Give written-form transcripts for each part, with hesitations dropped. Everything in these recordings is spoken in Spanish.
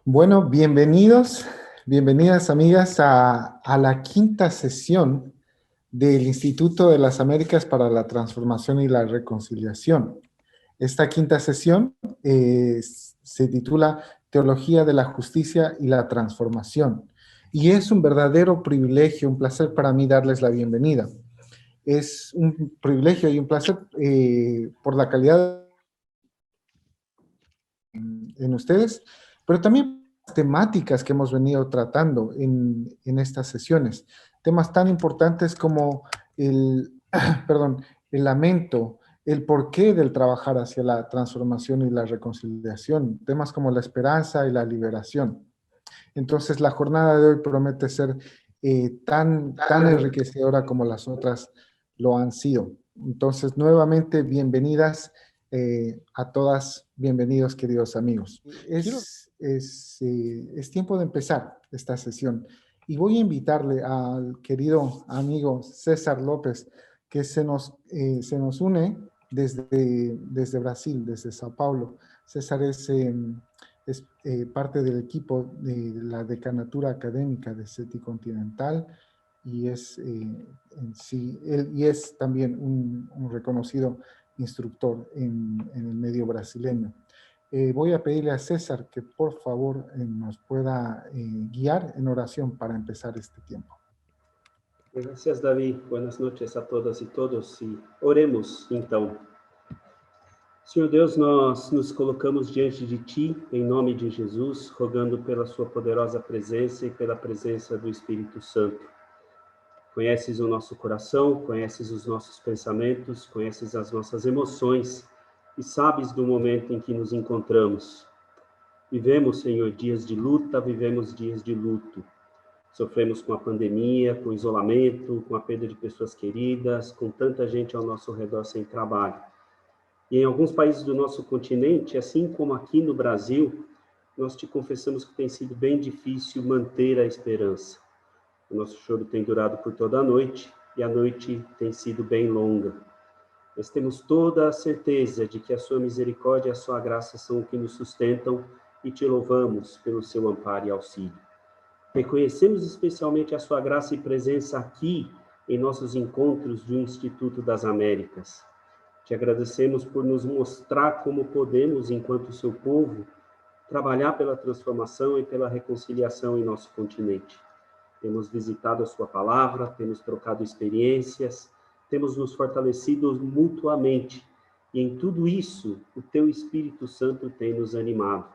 Bueno, bienvenidas amigas a la quinta sesión del Instituto de las Américas para la Transformación y la Reconciliación. Esta quinta sesión se titula Teología de la Justicia y la Transformación. Y es un verdadero privilegio, un placer para mí darles la bienvenida. Es un privilegio y un placer por la calidad en ustedes, pero también las temáticas que hemos venido tratando en estas sesiones. Temas tan importantes como el lamento, el porqué del trabajar hacia la transformación y la reconciliación, temas como la esperanza y la liberación. Entonces, la jornada de hoy promete ser tan enriquecedora como las otras lo han sido. Entonces, nuevamente, bienvenidas a todas, bienvenidos, queridos amigos. Es tiempo de empezar esta sesión y voy a invitarle al querido amigo César López, que se nos une desde Brasil, desde Sao Paulo. César es parte del equipo de la decanatura académica de CETI Continental y es también un reconocido instructor en el medio brasileño. Voy a pedirle a César que por favor nos pueda guiar en oración para empezar este tiempo. Gracias, David. Buenas noches a todas e todos. E oremos, então. Senhor Deus, nós nos colocamos diante de Ti, em nome de Jesus, rogando pela Sua poderosa presença e pela presença do Espírito Santo. Conheces o nosso coração, conheces os nossos pensamentos, conheces as nossas emoções e sabes do momento em que nos encontramos. Vivemos, Senhor, dias de luta, vivemos dias de luto. Sofremos com a pandemia, com o isolamento, com a perda de pessoas queridas, com tanta gente ao nosso redor sem trabalho. E em alguns países do nosso continente, assim como aqui no Brasil, nós te confessamos que tem sido bem difícil manter a esperança. O nosso choro tem durado por toda a noite e a noite tem sido bem longa. Nós temos toda a certeza de que a sua misericórdia e a sua graça são o que nos sustentam e te louvamos pelo seu amparo e auxílio. Reconhecemos especialmente a sua graça e presença aqui em nossos encontros do Instituto das Américas. Te agradecemos por nos mostrar como podemos, enquanto seu povo, trabalhar pela transformação e pela reconciliação em nosso continente. Temos visitado a sua palavra, temos trocado experiências, temos nos fortalecido mutuamente. E em tudo isso, o teu Espírito Santo tem nos animado.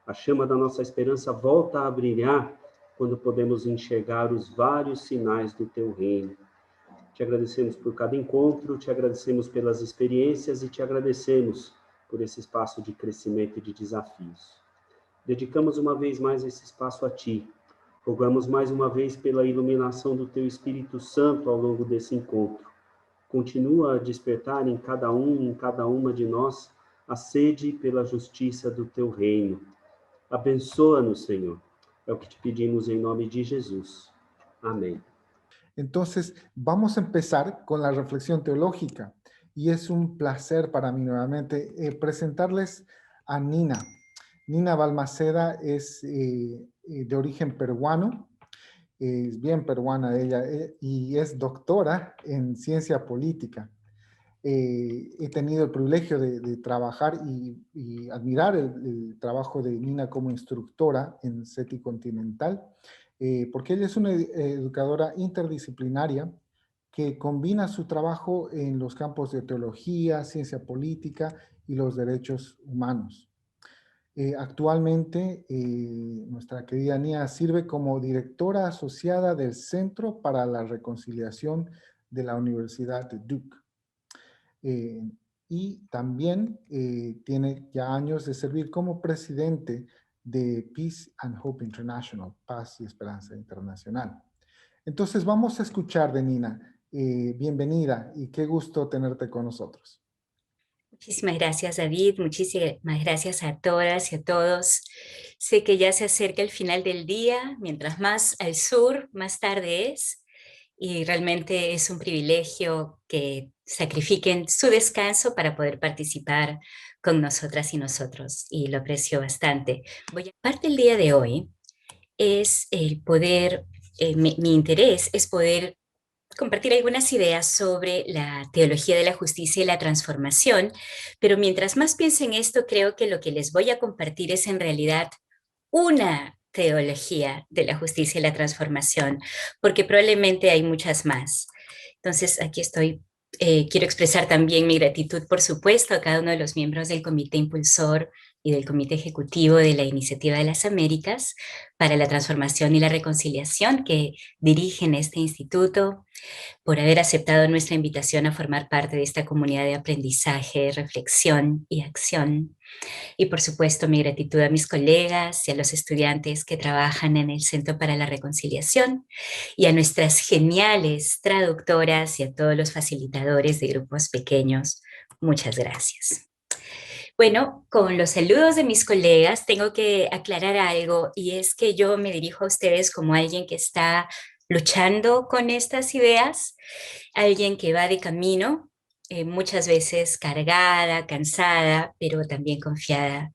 A chama da nossa esperança volta a brilhar quando podemos enxergar os vários sinais do teu reino. Te agradecemos por cada encontro, te agradecemos pelas experiências e te agradecemos por esse espaço de crescimento e de desafios. Dedicamos uma vez mais esse espaço a ti. Rogamos mais uma vez pela iluminação do teu Espírito Santo ao longo desse encontro. Continua a despertar em cada uma de nós a sede pela justiça do teu reino. Abençoa-nos, Senhor. É o que te pedimos em nome de Jesus. Amén. Entonces, vamos a empezar con la reflexión teológica. Y es un placer para mí nuevamente presentarles a Nina. Nina Balmaceda es de origen peruano, es bien peruana ella, y es doctora en ciencia política. He tenido el privilegio de trabajar y admirar el trabajo de Nina como instructora en CETI Continental, porque ella es una educadora interdisciplinaria que combina su trabajo en los campos de teología, ciencia política y los derechos humanos. Actualmente, nuestra querida Nina sirve como directora asociada del Centro para la Reconciliación de la Universidad de Duke. Y también tiene ya años de servir como presidente de Peace and Hope International, Paz y Esperanza Internacional. Entonces vamos a escuchar de Nina. Bienvenida y qué gusto tenerte con nosotros. Muchísimas gracias, David. Muchísimas gracias a todas y a todos. Sé que ya se acerca el final del día, mientras más al sur, más tarde es. y realmente es un privilegio que sacrifiquen su descanso para poder participar con nosotras y nosotros, y lo aprecio bastante. Parte del día de hoy es el poder, mi interés es poder compartir algunas ideas sobre la teología de la justicia y la transformación, pero mientras más pienso en esto, creo que lo que les voy a compartir es en realidad una teología de la justicia y la transformación, porque probablemente hay muchas más. Entonces, aquí estoy. Quiero expresar también mi gratitud, por supuesto, a cada uno de los miembros del comité impulsor y del comité ejecutivo de la Iniciativa de las Américas para la Transformación y la Reconciliación que dirigen este instituto, por haber aceptado nuestra invitación a formar parte de esta comunidad de aprendizaje, reflexión y acción. Y por supuesto, mi gratitud a mis colegas y a los estudiantes que trabajan en el Centro para la Reconciliación y a nuestras geniales traductoras y a todos los facilitadores de grupos pequeños. Muchas gracias. Bueno, con los saludos de mis colegas tengo que aclarar algo, y es que yo me dirijo a ustedes como alguien que está luchando con estas ideas, alguien que va de camino, muchas veces cargada, cansada, pero también confiada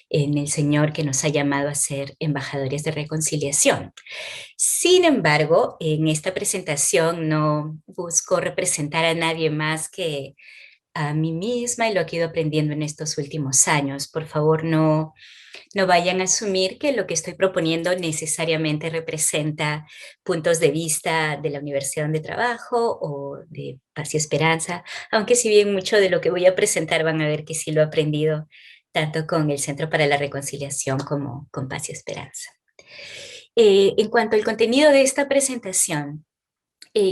en el Señor que nos ha llamado a ser embajadores de reconciliación. Sin embargo, en esta presentación no busco representar a nadie más que a mí misma y lo que he ido aprendiendo en estos últimos años. Por favor, no vayan a asumir que lo que estoy proponiendo necesariamente representa puntos de vista de la universidad donde trabajo o de Paz y Esperanza, aunque si bien mucho de lo que voy a presentar van a ver que sí lo he aprendido tanto con el Centro para la Reconciliación como con Paz y Esperanza. En cuanto al contenido de esta presentación,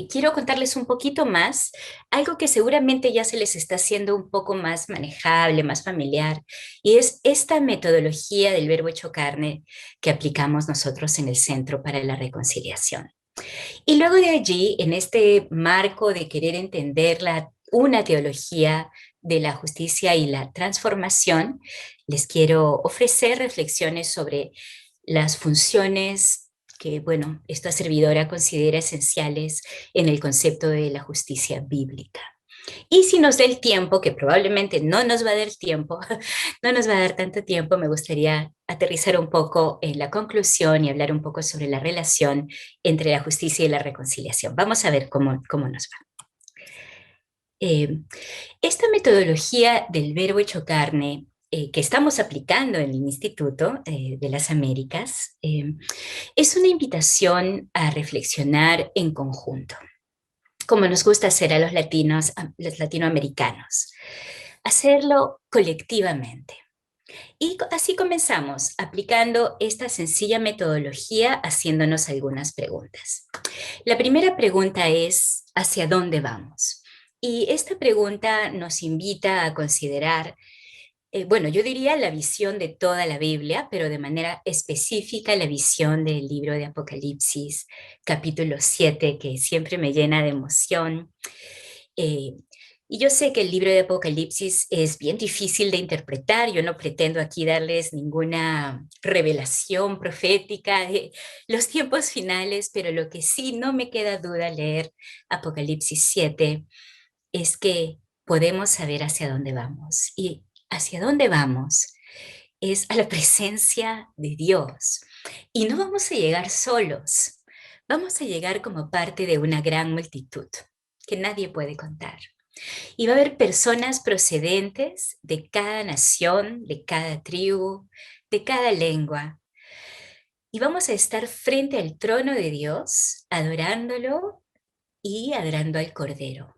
quiero contarles un poquito más, algo que seguramente ya se les está haciendo un poco más manejable, más familiar, y es esta metodología del verbo hecho carne que aplicamos nosotros en el Centro para la Reconciliación. Y luego de allí, en este marco de querer entender una teología de la justicia y la transformación, les quiero ofrecer reflexiones sobre las funciones que, bueno, esta servidora considera esenciales en el concepto de la justicia bíblica. Y si nos da el tiempo, que probablemente no nos va a dar tiempo, no nos va a dar tanto tiempo, me gustaría aterrizar un poco en la conclusión y hablar un poco sobre la relación entre la justicia y la reconciliación. Vamos a ver cómo nos va. Esta metodología del verbo hecho carne que estamos aplicando en el Instituto de las Américas es una invitación a reflexionar en conjunto, como nos gusta hacer a los latinos, a los latinoamericanos, hacerlo colectivamente. Y así comenzamos, aplicando esta sencilla metodología, haciéndonos algunas preguntas. La primera pregunta es, ¿hacia dónde vamos? Y esta pregunta nos invita a considerar, bueno, yo diría la visión de toda la Biblia, pero de manera específica la visión del libro de Apocalipsis, capítulo 7, que siempre me llena de emoción. Y yo sé que el libro de Apocalipsis es bien difícil de interpretar. Yo no pretendo aquí darles ninguna revelación profética de los tiempos finales, pero lo que sí no me queda duda al leer Apocalipsis 7 es que podemos saber hacia dónde vamos. Y hacia dónde vamos es a la presencia de Dios. Y no vamos a llegar solos, vamos a llegar como parte de una gran multitud que nadie puede contar. Y va a haber personas procedentes de cada nación, de cada tribu, de cada lengua. Y vamos a estar frente al trono de Dios, adorándolo y adorando al Cordero.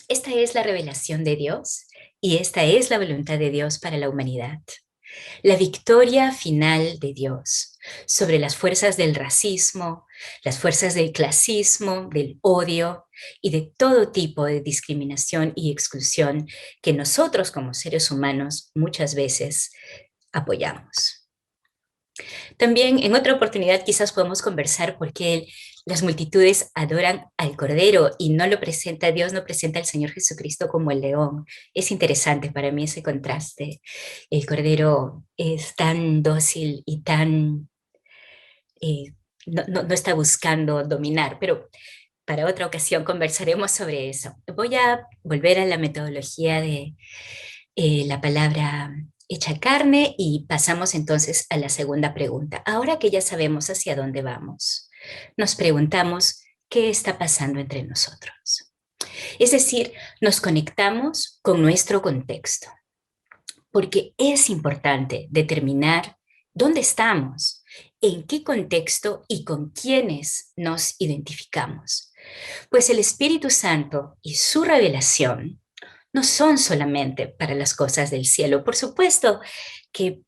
Esta es la revelación de Dios y esta es la voluntad de Dios para la humanidad. La victoria final de Dios sobre las fuerzas del racismo, las fuerzas del clasismo, del odio y de todo tipo de discriminación y exclusión que nosotros como seres humanos muchas veces apoyamos. También en otra oportunidad quizás podemos conversar por qué las multitudes adoran al Cordero y no lo presenta, Dios no presenta al Señor Jesucristo como el león. Es interesante para mí ese contraste. El Cordero es tan dócil y tan... no está buscando dominar, pero para otra ocasión conversaremos sobre eso. Voy a volver a la metodología de la palabra hecha carne y pasamos entonces a la segunda pregunta. Ahora que ya sabemos hacia dónde vamos, nos preguntamos qué está pasando entre nosotros. Es decir, nos conectamos con nuestro contexto, porque es importante determinar dónde estamos, en qué contexto y con quiénes nos identificamos. Pues el Espíritu Santo y su revelación no son solamente para las cosas del cielo. Por supuesto que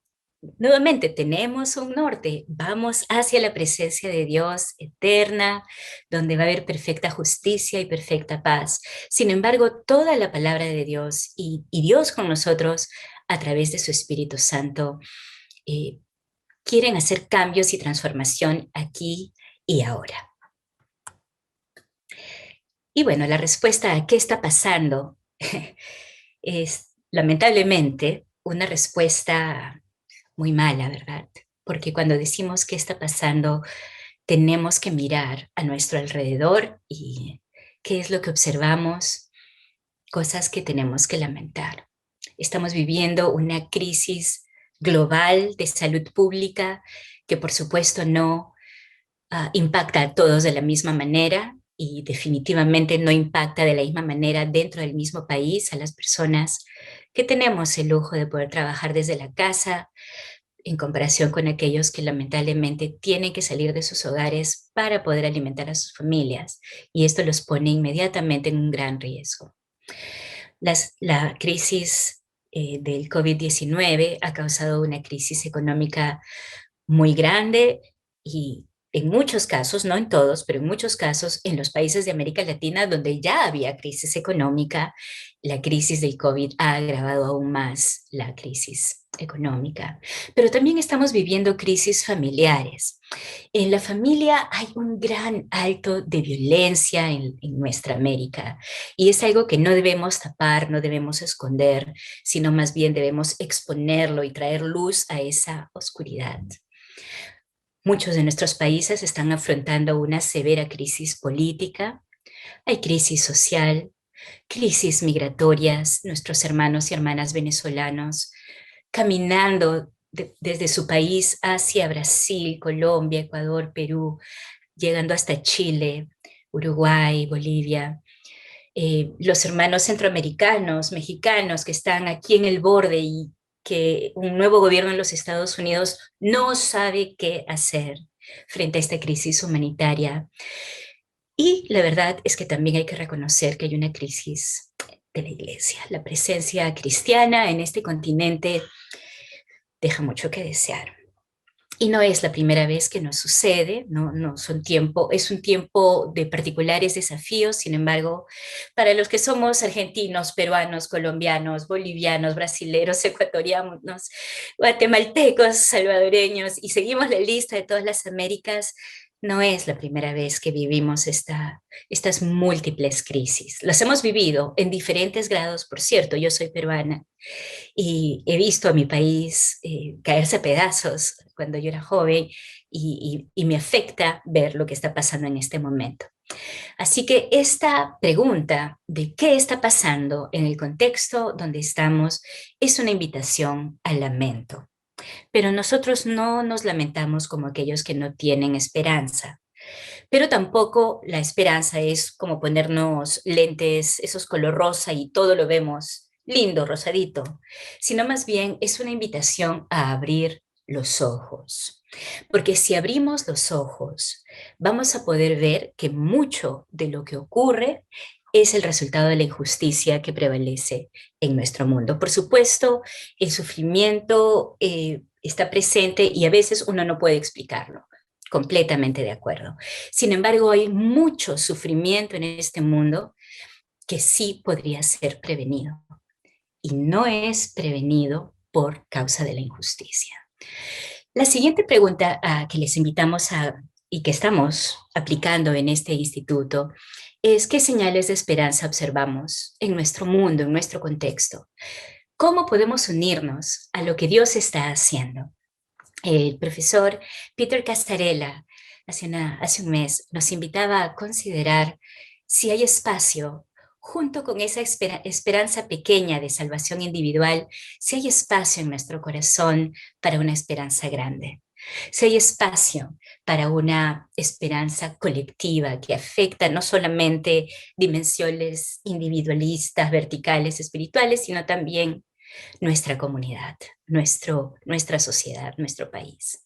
nuevamente tenemos un norte, vamos hacia la presencia de Dios eterna, donde va a haber perfecta justicia y perfecta paz. Sin embargo, toda la palabra de Dios y Dios con nosotros a través de su Espíritu Santo quieren hacer cambios y transformación aquí y ahora. Y bueno, la respuesta a qué está pasando es lamentablemente una respuesta muy mala, ¿verdad? Porque cuando decimos qué está pasando, tenemos que mirar a nuestro alrededor y qué es lo que observamos, cosas que tenemos que lamentar. Estamos viviendo una crisis global de salud pública que por supuesto no impacta a todos de la misma manera y definitivamente no impacta de la misma manera dentro del mismo país a las personas que tenemos el lujo de poder trabajar desde la casa en comparación con aquellos que lamentablemente tienen que salir de sus hogares para poder alimentar a sus familias y esto los pone inmediatamente en un gran riesgo. La crisis del COVID-19 ha causado una crisis económica muy grande y en muchos casos, no en todos, pero en muchos casos en los países de América Latina donde ya había crisis económica, la crisis del COVID ha agravado aún más la crisis económica. Pero también estamos viviendo crisis familiares. En la familia hay un gran alto de violencia en nuestra América y es algo que no debemos tapar, no debemos esconder, sino más bien debemos exponerlo y traer luz a esa oscuridad. Muchos de nuestros países están afrontando una severa crisis política, hay crisis social, crisis migratorias, nuestros hermanos y hermanas venezolanos caminando desde su país hacia Brasil, Colombia, Ecuador, Perú, llegando hasta Chile, Uruguay, Bolivia. Los hermanos centroamericanos, mexicanos que están aquí en el borde y que un nuevo gobierno en los Estados Unidos no sabe qué hacer frente a esta crisis humanitaria. Y la verdad es que también hay que reconocer que hay una crisis de la iglesia. La presencia cristiana en este continente deja mucho que desear. Y no es la primera vez que nos sucede, es un tiempo de particulares desafíos, sin embargo, para los que somos argentinos, peruanos, colombianos, bolivianos, brasileros, ecuatorianos, guatemaltecos, salvadoreños, y seguimos la lista de todas las Américas, no es la primera vez que vivimos estas múltiples crisis. Las hemos vivido en diferentes grados, por cierto, yo soy peruana y he visto a mi país caerse a pedazos cuando yo era joven y me afecta ver lo que está pasando en este momento. Así que esta pregunta de qué está pasando en el contexto donde estamos es una invitación al lamento. Pero nosotros no nos lamentamos como aquellos que no tienen esperanza. Pero tampoco la esperanza es como ponernos lentes, esos color rosa y todo lo vemos lindo, rosadito, sino más bien es una invitación a abrir los ojos. Porque si abrimos los ojos, vamos a poder ver que mucho de lo que ocurre es el resultado de la injusticia que prevalece en nuestro mundo. Por supuesto, el sufrimiento está presente y a veces uno no puede explicarlo. Completamente de acuerdo. Sin embargo, hay mucho sufrimiento en este mundo que sí podría ser prevenido y no es prevenido por causa de la injusticia. La siguiente pregunta que les invitamos y que estamos aplicando en este instituto es ¿qué señales de esperanza observamos en nuestro mundo, en nuestro contexto? ¿Cómo podemos unirnos a lo que Dios está haciendo? El profesor Peter Castarella hace un mes, nos invitaba a considerar si hay espacio, junto con esa esperanza pequeña de salvación individual, si hay espacio en nuestro corazón para una esperanza grande. Si hay espacio para una esperanza colectiva que afecta no solamente dimensiones individualistas, verticales, espirituales, sino también nuestra comunidad, nuestra sociedad, nuestro país.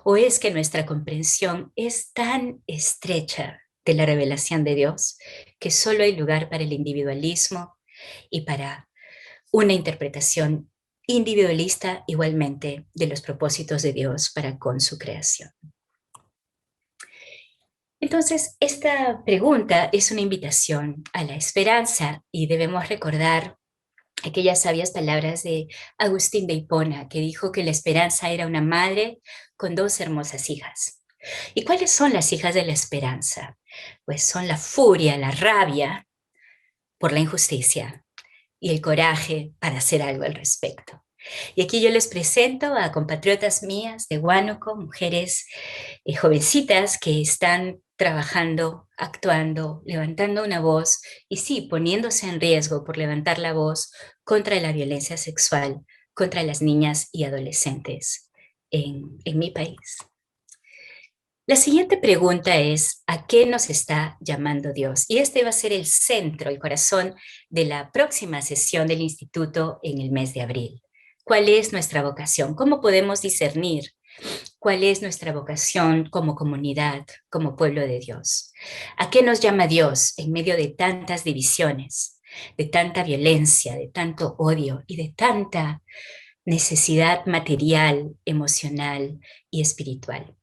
¿O es que nuestra comprensión es tan estrecha de la revelación de Dios que solo hay lugar para el individualismo y para una interpretación individualista igualmente de los propósitos de Dios para con su creación? Entonces, esta pregunta es una invitación a la esperanza y debemos recordar aquellas sabias palabras de Agustín de Hipona, que dijo que la esperanza era una madre con dos hermosas hijas. ¿Y cuáles son las hijas de la esperanza? Pues son la furia, la rabia por la injusticia y el coraje para hacer algo al respecto. Y aquí yo les presento a compatriotas mías de Huánuco, mujeres jovencitas que están trabajando, actuando, levantando una voz y sí, poniéndose en riesgo por levantar la voz contra la violencia sexual, contra las niñas y adolescentes en mi país. La siguiente pregunta es, ¿a qué nos está llamando Dios? Y este va a ser el centro, el corazón de la próxima sesión del Instituto en el mes de abril. ¿Cuál es nuestra vocación? ¿Cómo podemos discernir cuál es nuestra vocación como comunidad, como pueblo de Dios? ¿A qué nos llama Dios en medio de tantas divisiones, de tanta violencia, de tanto odio y de tanta necesidad material, emocional y espiritual?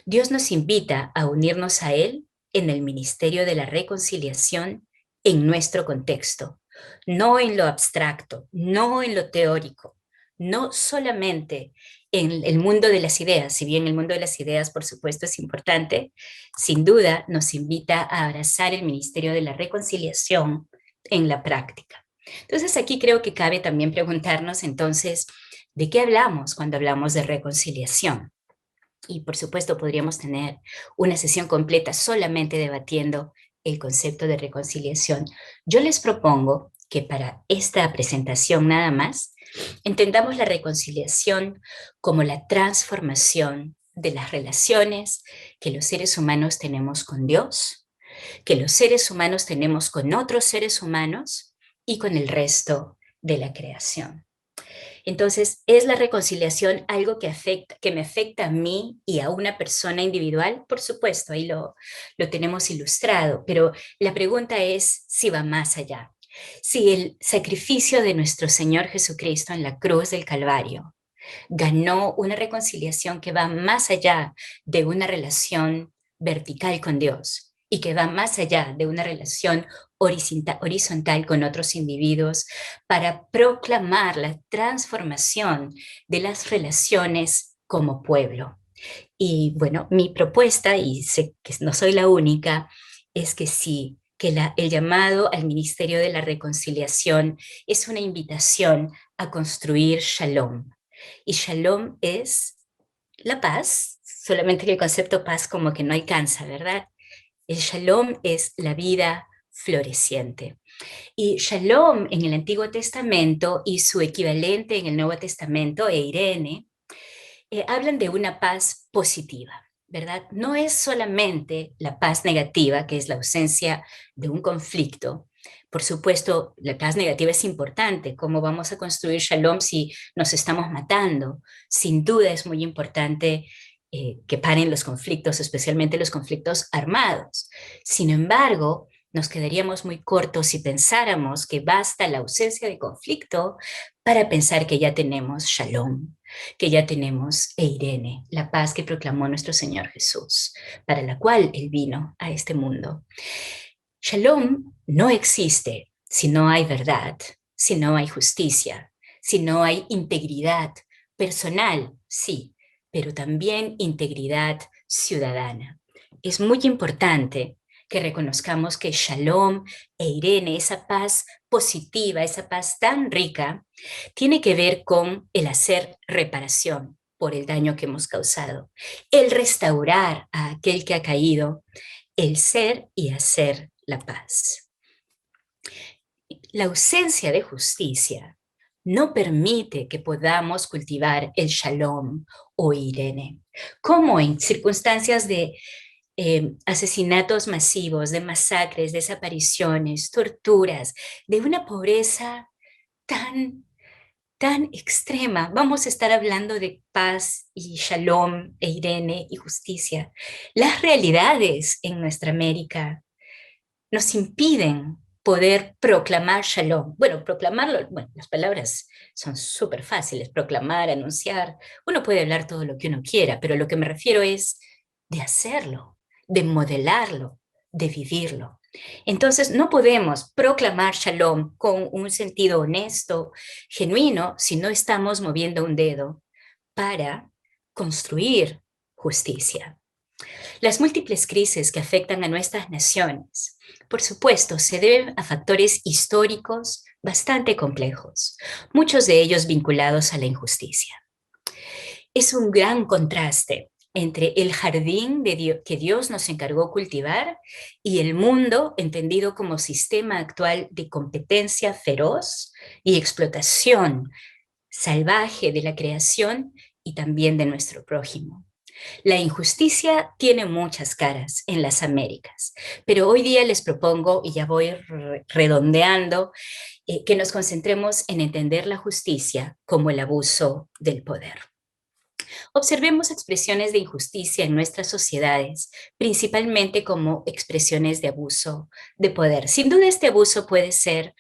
Dios nos invita a unirnos a Él en el ministerio de la reconciliación en nuestro contexto, no en lo abstracto, no en lo teórico, no solamente en el mundo de las ideas, si bien el mundo de las ideas, por supuesto, es importante, sin duda nos invita a abrazar el ministerio de la reconciliación en la práctica. Entonces aquí creo que cabe también preguntarnos entonces, ¿de qué hablamos cuando hablamos de reconciliación? Y por supuesto podríamos tener una sesión completa solamente debatiendo el concepto de reconciliación. Yo les propongo que para esta presentación nada más, entendamos la reconciliación como la transformación de las relaciones que los seres humanos tenemos con Dios, que los seres humanos tenemos con otros seres humanos y con el resto de la creación. Entonces, ¿es la reconciliación algo que me afecta a mí y a una persona individual? Por supuesto, ahí lo tenemos ilustrado, pero la pregunta es si va más allá. Si el sacrificio de nuestro Señor Jesucristo en la cruz del Calvario ganó una reconciliación que va más allá de una relación vertical con Dios y que va más allá de una relación horizontal con otros individuos para proclamar la transformación de las relaciones como pueblo. Y bueno, mi propuesta, y sé que no soy la única, es que sí, que el llamado al ministerio de la reconciliación es una invitación a construir shalom. Y shalom es la paz, solamente que el concepto paz como que no alcanza, ¿verdad? El shalom es la vida floreciente. Y shalom en el Antiguo Testamento y su equivalente en el Nuevo Testamento, eirene, hablan de una paz positiva, ¿verdad? No es solamente la paz negativa, que es la ausencia de un conflicto. Por supuesto, la paz negativa es importante. ¿Cómo vamos a construir shalom si nos estamos matando? Sin duda es muy importante que paren los conflictos, especialmente los conflictos armados. Sin embargo, nos quedaríamos muy cortos si pensáramos que basta la ausencia de conflicto para pensar que ya tenemos shalom, que ya tenemos eirene, la paz que proclamó nuestro Señor Jesús, para la cual Él vino a este mundo. Shalom no existe si no hay verdad, si no hay justicia, si no hay integridad personal, sí, pero también integridad ciudadana. Es muy importante que reconozcamos que Shalom e Irene, esa paz positiva, esa paz tan rica, tiene que ver con el hacer reparación. por el daño que hemos causado, el restaurar a aquel que ha caído, el ser y hacer la paz. La ausencia de justicia no permite que podamos cultivar el shalom o Irene, como en circunstancias de asesinatos masivos, de masacres, desapariciones, torturas, de una pobreza tan extrema. Vamos a estar hablando de paz y shalom e Irene y justicia. Las realidades en nuestra América nos impiden poder proclamar shalom. Bueno, proclamarlo, bueno, las palabras son súper fáciles, proclamar, anunciar. Uno puede hablar todo lo que uno quiera, pero lo que me refiero es de hacerlo, de modelarlo, de vivirlo. Entonces, no podemos proclamar shalom con un sentido honesto, genuino, si no estamos moviendo un dedo para construir justicia. Las múltiples crisis que afectan a nuestras naciones, por supuesto, se deben a factores históricos bastante complejos, muchos de ellos vinculados a la injusticia. Es un gran contraste entre el jardín que Dios nos encargó cultivar y el mundo entendido como sistema actual de competencia feroz y explotación salvaje de la creación y también de nuestro prójimo. La injusticia tiene muchas caras en las Américas, pero hoy día les propongo, y ya voy redondeando, que nos concentremos en entender la justicia como el abuso del poder. Observemos expresiones de injusticia en nuestras sociedades, principalmente como expresiones de abuso de poder. Sin duda este abuso puede ser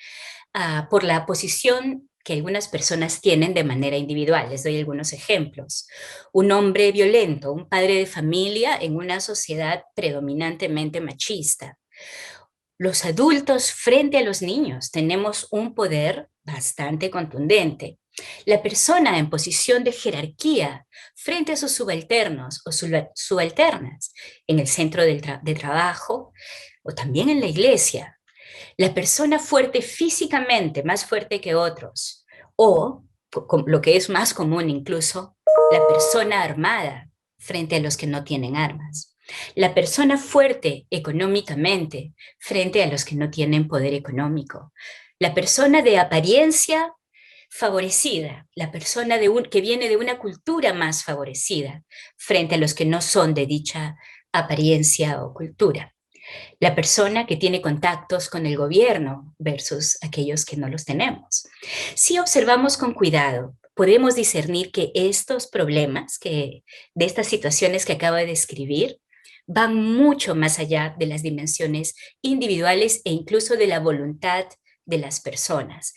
por la posición que algunas personas tienen de manera individual. Les doy algunos ejemplos. Un hombre violento, un padre de familia en una sociedad predominantemente machista. Los adultos frente a los niños tenemos un poder bastante contundente. La persona en posición de jerarquía frente a sus subalternos o subalternas en el centro de trabajo o también en la iglesia. La persona fuerte físicamente, más fuerte que otros, o, lo que es más común incluso, la persona armada frente a los que no tienen armas. La persona fuerte económicamente frente a los que no tienen poder económico. La persona de apariencia favorecida, la persona que viene de una cultura más favorecida frente a los que no son de dicha apariencia o cultura. La persona que tiene contactos con el gobierno versus aquellos que no los tenemos. Si observamos con cuidado, podemos discernir que estos problemas, de estas situaciones que acabo de describir, van mucho más allá de las dimensiones individuales e incluso de la voluntad de las personas,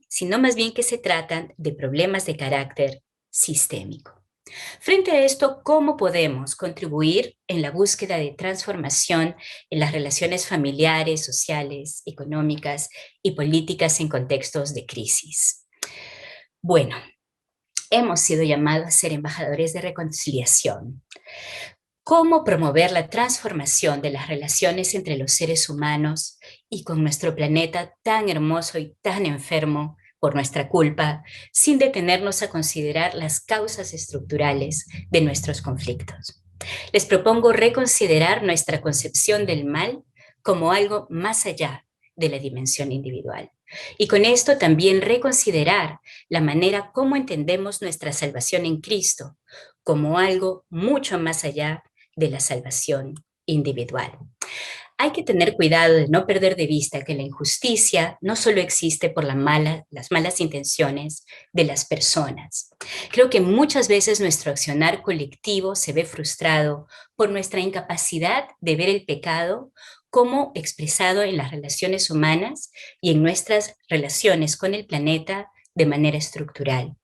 sino más bien que se tratan de problemas de carácter sistémico. Frente a esto, ¿cómo podemos contribuir en la búsqueda de transformación en las relaciones familiares, sociales, económicas y políticas en contextos de crisis? Bueno, hemos sido llamados a ser embajadores de reconciliación. ¿Cómo promover la transformación de las relaciones entre los seres humanos y con nuestro planeta tan hermoso y tan enfermo por nuestra culpa, sin detenernos a considerar las causas estructurales de nuestros conflictos? Les propongo reconsiderar nuestra concepción del mal como algo más allá de la dimensión individual. Y con esto también reconsiderar la manera como entendemos nuestra salvación en Cristo como algo mucho más allá de la salvación individual. Hay que tener cuidado de no perder de vista que la injusticia no solo existe por las malas intenciones de las personas. Creo que muchas veces nuestro accionar colectivo se ve frustrado por nuestra incapacidad de ver el pecado como expresado en las relaciones humanas y en nuestras relaciones con el planeta de manera estructural.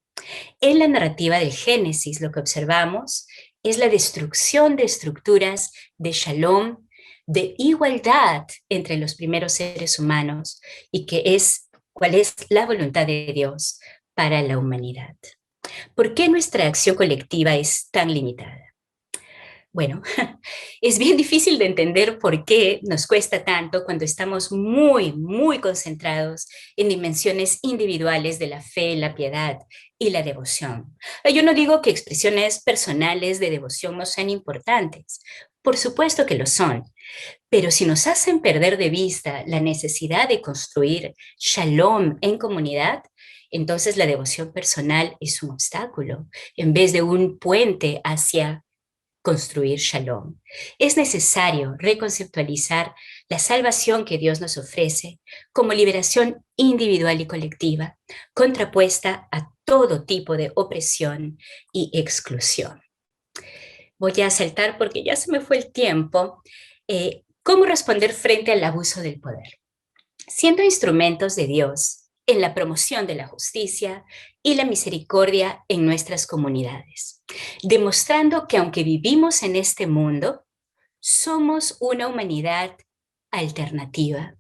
En la narrativa del Génesis lo que observamos es la destrucción de estructuras de shalom, de igualdad entre los primeros seres humanos y cuál es la voluntad de Dios para la humanidad. ¿Por qué nuestra acción colectiva es tan limitada? Bueno, es bien difícil de entender por qué nos cuesta tanto cuando estamos muy concentrados en dimensiones individuales de la fe, la piedad y la devoción. Yo no digo que expresiones personales de devoción no sean importantes, por supuesto que lo son, pero si nos hacen perder de vista la necesidad de construir shalom en comunidad, entonces la devoción personal es un obstáculo en vez de un puente hacia construir shalom. Es necesario reconceptualizar la salvación que Dios nos ofrece como liberación individual y colectiva, contrapuesta a todo tipo de opresión y exclusión. Voy a saltar porque ya se me fue el tiempo. ¿Cómo responder frente al abuso del poder? Siendo instrumentos de Dios en la promoción de la justicia y la misericordia en nuestras comunidades, demostrando que aunque vivimos en este mundo, somos una humanidad alternativa,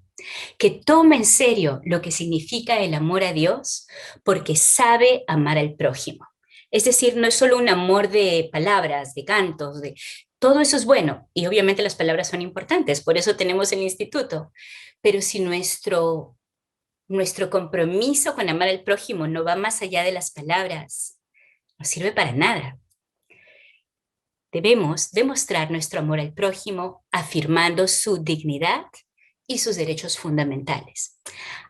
que toma en serio lo que significa el amor a Dios porque sabe amar al prójimo. Es decir, no es solo un amor de palabras, de cantos, de todo eso es bueno y obviamente las palabras son importantes, por eso tenemos el instituto, pero si nuestro compromiso con amar al prójimo no va más allá de las palabras, no sirve para nada. Debemos demostrar nuestro amor al prójimo afirmando su dignidad y sus derechos fundamentales,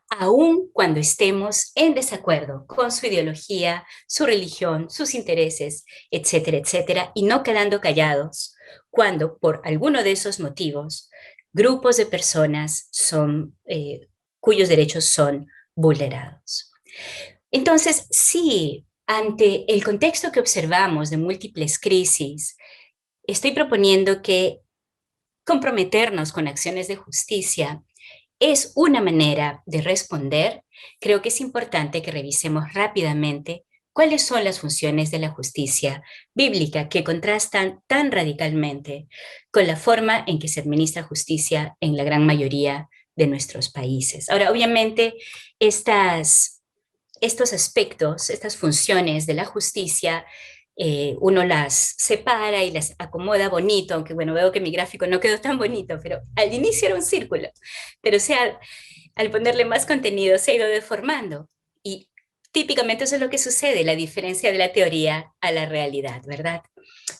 aun cuando estemos en desacuerdo con su ideología, su religión, sus intereses, etcétera, etcétera, y no quedando callados cuando por alguno de esos motivos grupos de personas cuyos derechos son vulnerados. Entonces, sí, ante el contexto que observamos de múltiples crisis, estoy proponiendo que comprometernos con acciones de justicia es una manera de responder. Creo que es importante que revisemos rápidamente cuáles son las funciones de la justicia bíblica que contrastan tan radicalmente con la forma en que se administra justicia en la gran mayoría de nuestros países. Ahora, obviamente, estos aspectos, estas funciones de la justicia, uno las separa y las acomoda bonito, aunque bueno, veo que mi gráfico no quedó tan bonito, pero al inicio era un círculo, pero al ponerle más contenido se ha ido deformando y típicamente eso es lo que sucede, la diferencia de la teoría a la realidad, ¿verdad?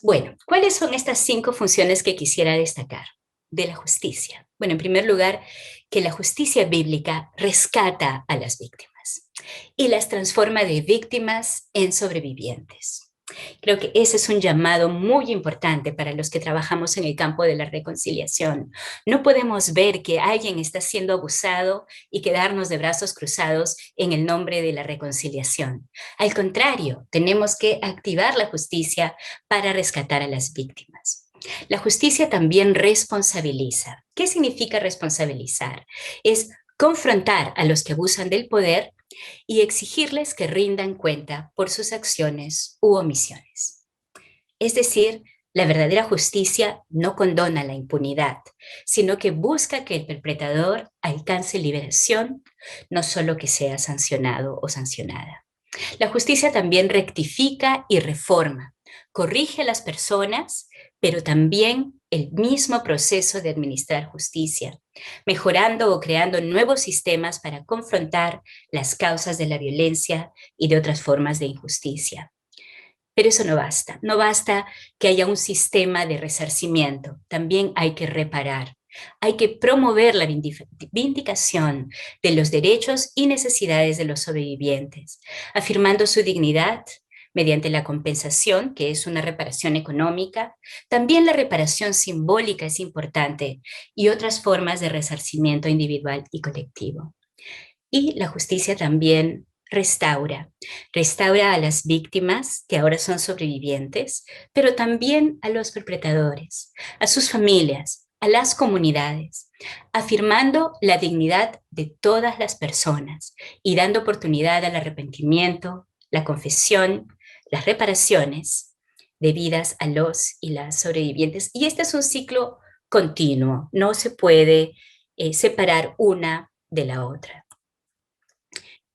Bueno, ¿cuáles son estas 5 funciones que quisiera destacar de la justicia? Bueno, en primer lugar, que la justicia bíblica rescata a las víctimas y las transforma de víctimas en sobrevivientes. Creo que ese es un llamado muy importante para los que trabajamos en el campo de la reconciliación. No podemos ver que alguien está siendo abusado y quedarnos de brazos cruzados en el nombre de la reconciliación. Al contrario, tenemos que activar la justicia para rescatar a las víctimas. La justicia también responsabiliza. ¿Qué significa responsabilizar? Es confrontar a los que abusan del poder y exigirles que rindan cuenta por sus acciones u omisiones. Es decir, la verdadera justicia no condona la impunidad, sino que busca que el perpetrador alcance liberación, no solo que sea sancionado o sancionada. La justicia también rectifica y reforma, corrige a las personas, pero también el mismo proceso de administrar justicia, mejorando o creando nuevos sistemas para confrontar las causas de la violencia y de otras formas de injusticia. Pero eso no basta. No basta que haya un sistema de resarcimiento. También hay que reparar. Hay que promover la vindicación de los derechos y necesidades de los sobrevivientes, afirmando su dignidad mediante la compensación, que es una reparación económica. También la reparación simbólica es importante y otras formas de resarcimiento individual y colectivo. Y la justicia también restaura a las víctimas que ahora son sobrevivientes, pero también a los perpetradores, a sus familias, a las comunidades, afirmando la dignidad de todas las personas y dando oportunidad al arrepentimiento, la confesión, las reparaciones debidas a los y las sobrevivientes. Y este es un ciclo continuo, no se puede separar una de la otra.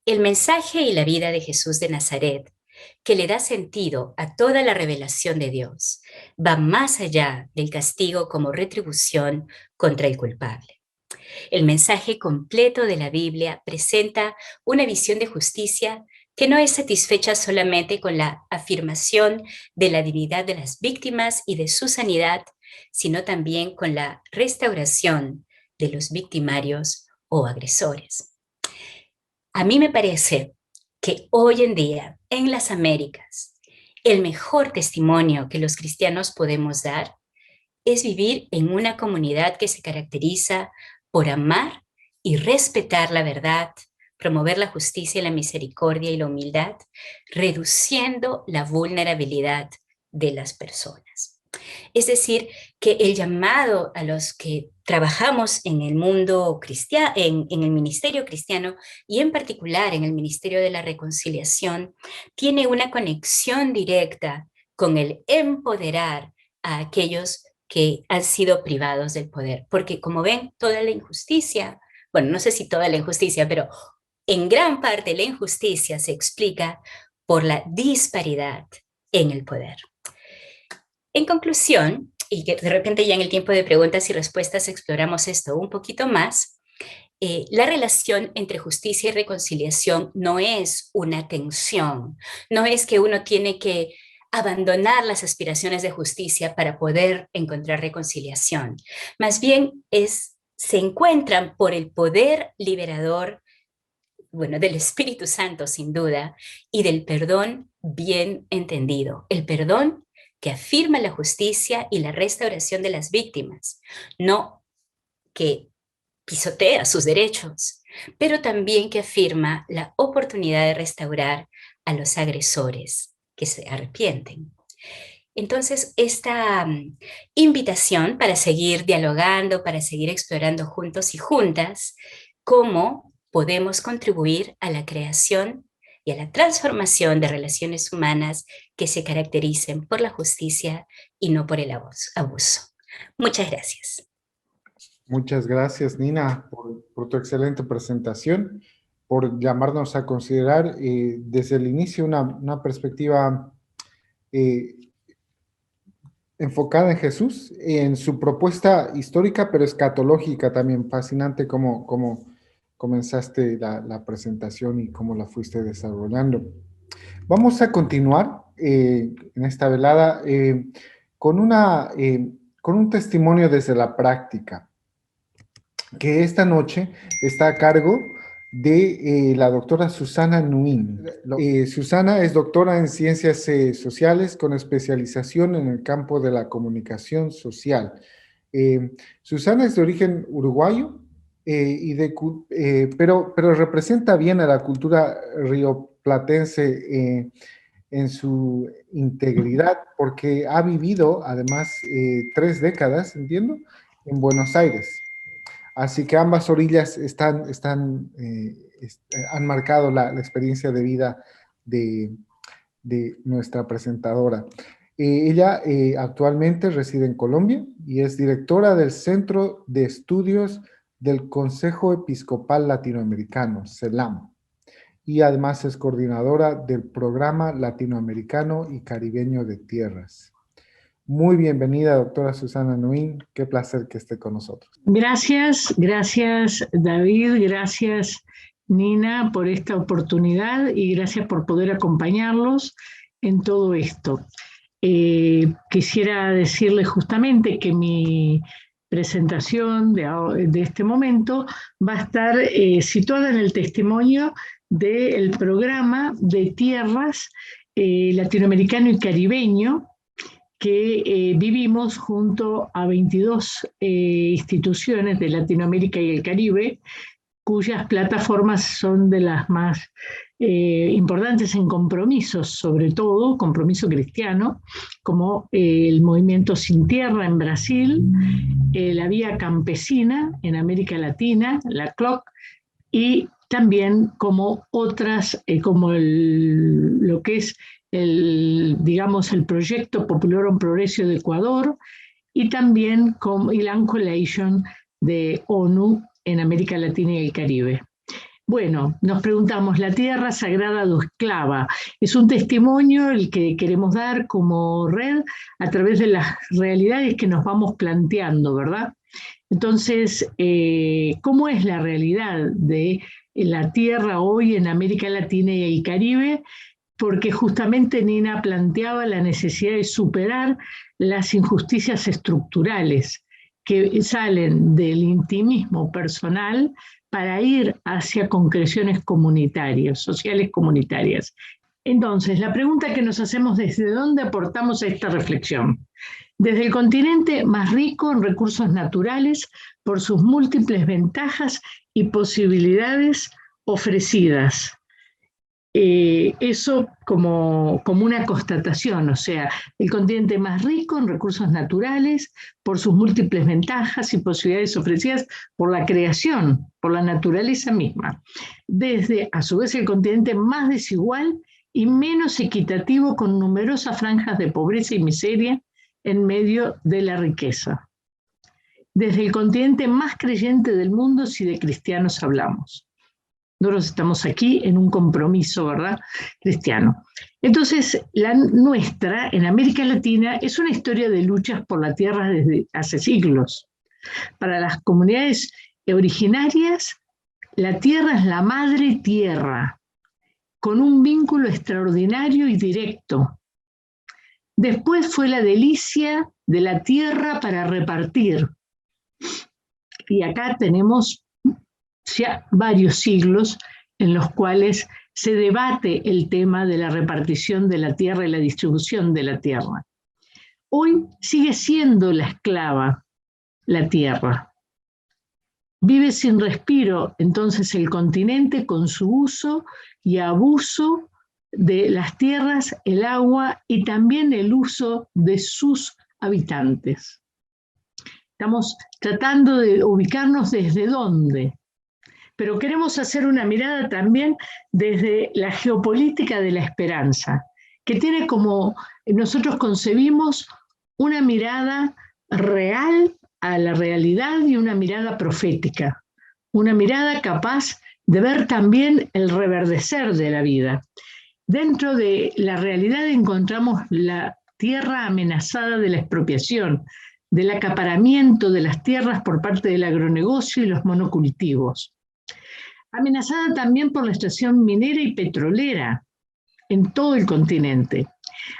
El mensaje y la vida de Jesús de Nazaret, que le da sentido a toda la revelación de Dios, va más allá del castigo como retribución contra el culpable. El mensaje completo de la Biblia presenta una visión de justicia que no es satisfecha solamente con la afirmación de la dignidad de las víctimas y de su sanidad, sino también con la restauración de los victimarios o agresores. A mí me parece que hoy en día, en las Américas, el mejor testimonio que los cristianos podemos dar es vivir en una comunidad que se caracteriza por amar y respetar la verdad, promover la justicia y la misericordia y la humildad, reduciendo la vulnerabilidad de las personas. Es decir, que el llamado a los que trabajamos en el mundo cristiano, en el ministerio cristiano y en particular en el ministerio de la reconciliación, tiene una conexión directa con el empoderar a aquellos que han sido privados del poder. Porque como ven, toda la injusticia, bueno, no sé si toda la injusticia, pero en gran parte la injusticia se explica por la disparidad en el poder. En conclusión, y que de repente ya en el tiempo de preguntas y respuestas exploramos esto un poquito más, la relación entre justicia y reconciliación no es una tensión, no es que uno tiene que abandonar las aspiraciones de justicia para poder encontrar reconciliación. Más bien se encuentran por el poder liberador, bueno, del Espíritu Santo sin duda, y del perdón bien entendido. El perdón que afirma la justicia y la restauración de las víctimas, no que pisotea sus derechos, pero también que afirma la oportunidad de restaurar a los agresores que se arrepienten. Entonces, esta invitación para seguir dialogando, para seguir explorando juntos y juntas cómo podemos contribuir a la creación y a la transformación de relaciones humanas que se caractericen por la justicia y no por el abuso. Muchas gracias. Muchas gracias, Nina, por tu excelente presentación, por llamarnos a considerar desde el inicio una perspectiva enfocada en Jesús, en su propuesta histórica, pero escatológica también. Fascinante cómo comenzaste la presentación y cómo la fuiste desarrollando. Vamos a continuar en esta velada con un testimonio desde la práctica, que esta noche está a cargo de la doctora Susana Nguyen. Susana es doctora en Ciencias Sociales con especialización en el campo de la comunicación social. Susana es de origen uruguayo, pero representa bien a la cultura rioplatense en su integridad, porque ha vivido además 3 décadas, entiendo, en Buenos Aires. Así que ambas orillas han marcado la experiencia de vida de nuestra presentadora. Ella actualmente reside en Colombia y es directora del Centro de Estudios del Consejo Episcopal Latinoamericano, CELAM, y además es coordinadora del Programa Latinoamericano y Caribeño de Tierras. Muy bienvenida, doctora Susana Nguyen. Qué placer que esté con nosotros. Gracias David, gracias Nina por esta oportunidad y gracias por poder acompañarlos en todo esto. Quisiera decirles justamente que mi presentación de este momento va a estar situada en el testimonio del programa de tierras latinoamericano y caribeño que vivimos junto a 22 instituciones de Latinoamérica y el Caribe, cuyas plataformas son de las más importantes en compromisos, sobre todo compromiso cristiano, como el Movimiento Sin Tierra en Brasil, la Vía Campesina en América Latina, la CLOC, y también como otras, como lo que es el Proyecto Popular Progreso de Ecuador, y también como Ilan Coalition de ONU en América Latina y el Caribe. Bueno, nos preguntamos, la tierra sagrada o esclava, es un testimonio el que queremos dar como red a través de las realidades que nos vamos planteando, ¿verdad? Entonces, ¿cómo es la realidad de la tierra hoy en América Latina y Caribe, porque justamente Nina planteaba la necesidad de superar las injusticias estructurales que salen del intimismo personal para ir hacia concreciones comunitarias, sociales comunitarias. Entonces, la pregunta que nos hacemos: ¿desde dónde aportamos a esta reflexión? Desde el continente más rico en recursos naturales por sus múltiples ventajas y posibilidades ofrecidas. Eso como una constatación, o sea, el continente más rico en recursos naturales por sus múltiples ventajas y posibilidades ofrecidas por la creación, por la naturaleza misma. Desde, a su vez, el continente más desigual y menos equitativo, con numerosas franjas de pobreza y miseria en medio de la riqueza. Desde el continente más creyente del mundo, si de cristianos hablamos. Nosotros estamos aquí en un compromiso, ¿verdad?, cristiano. Entonces, la nuestra, en América Latina, es una historia de luchas por la tierra desde hace siglos. Para las comunidades originarias, la tierra es la madre tierra, con un vínculo extraordinario y directo. Después fue la delicia de la tierra para repartir. Y acá tenemos ya varios siglos en los cuales se debate el tema de la repartición de la tierra y la distribución de la tierra. Hoy sigue siendo la esclava la tierra. Vive sin respiro entonces el continente con su uso y abuso de las tierras, el agua y también el uso de sus habitantes. Estamos tratando de ubicarnos desde dónde, pero queremos hacer una mirada también desde la geopolítica de la esperanza, que tiene como, nosotros concebimos, una mirada real a la realidad y una mirada profética, una mirada capaz de ver también el reverdecer de la vida. Dentro de la realidad encontramos la tierra amenazada de la expropiación, del acaparamiento de las tierras por parte del agronegocio y los monocultivos. Amenazada también por la extracción minera y petrolera en todo el continente.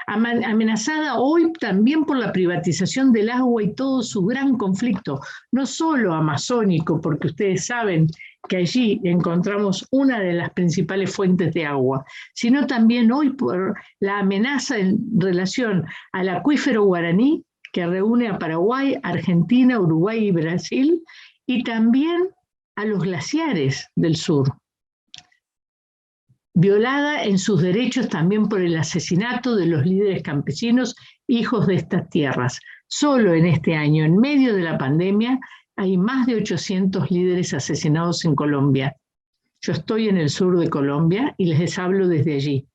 Amenazada hoy también por la privatización del agua y todo su gran conflicto, no solo amazónico, porque ustedes saben que allí encontramos una de las principales fuentes de agua, sino también hoy por la amenaza en relación al acuífero guaraní, que reúne a Paraguay, Argentina, Uruguay y Brasil, y también a los glaciares del sur. Violada en sus derechos también por el asesinato de los líderes campesinos, hijos de estas tierras. Solo en este año, en medio de la pandemia, hay más de 800 líderes asesinados en Colombia. Yo estoy en el sur de Colombia y les hablo desde allí,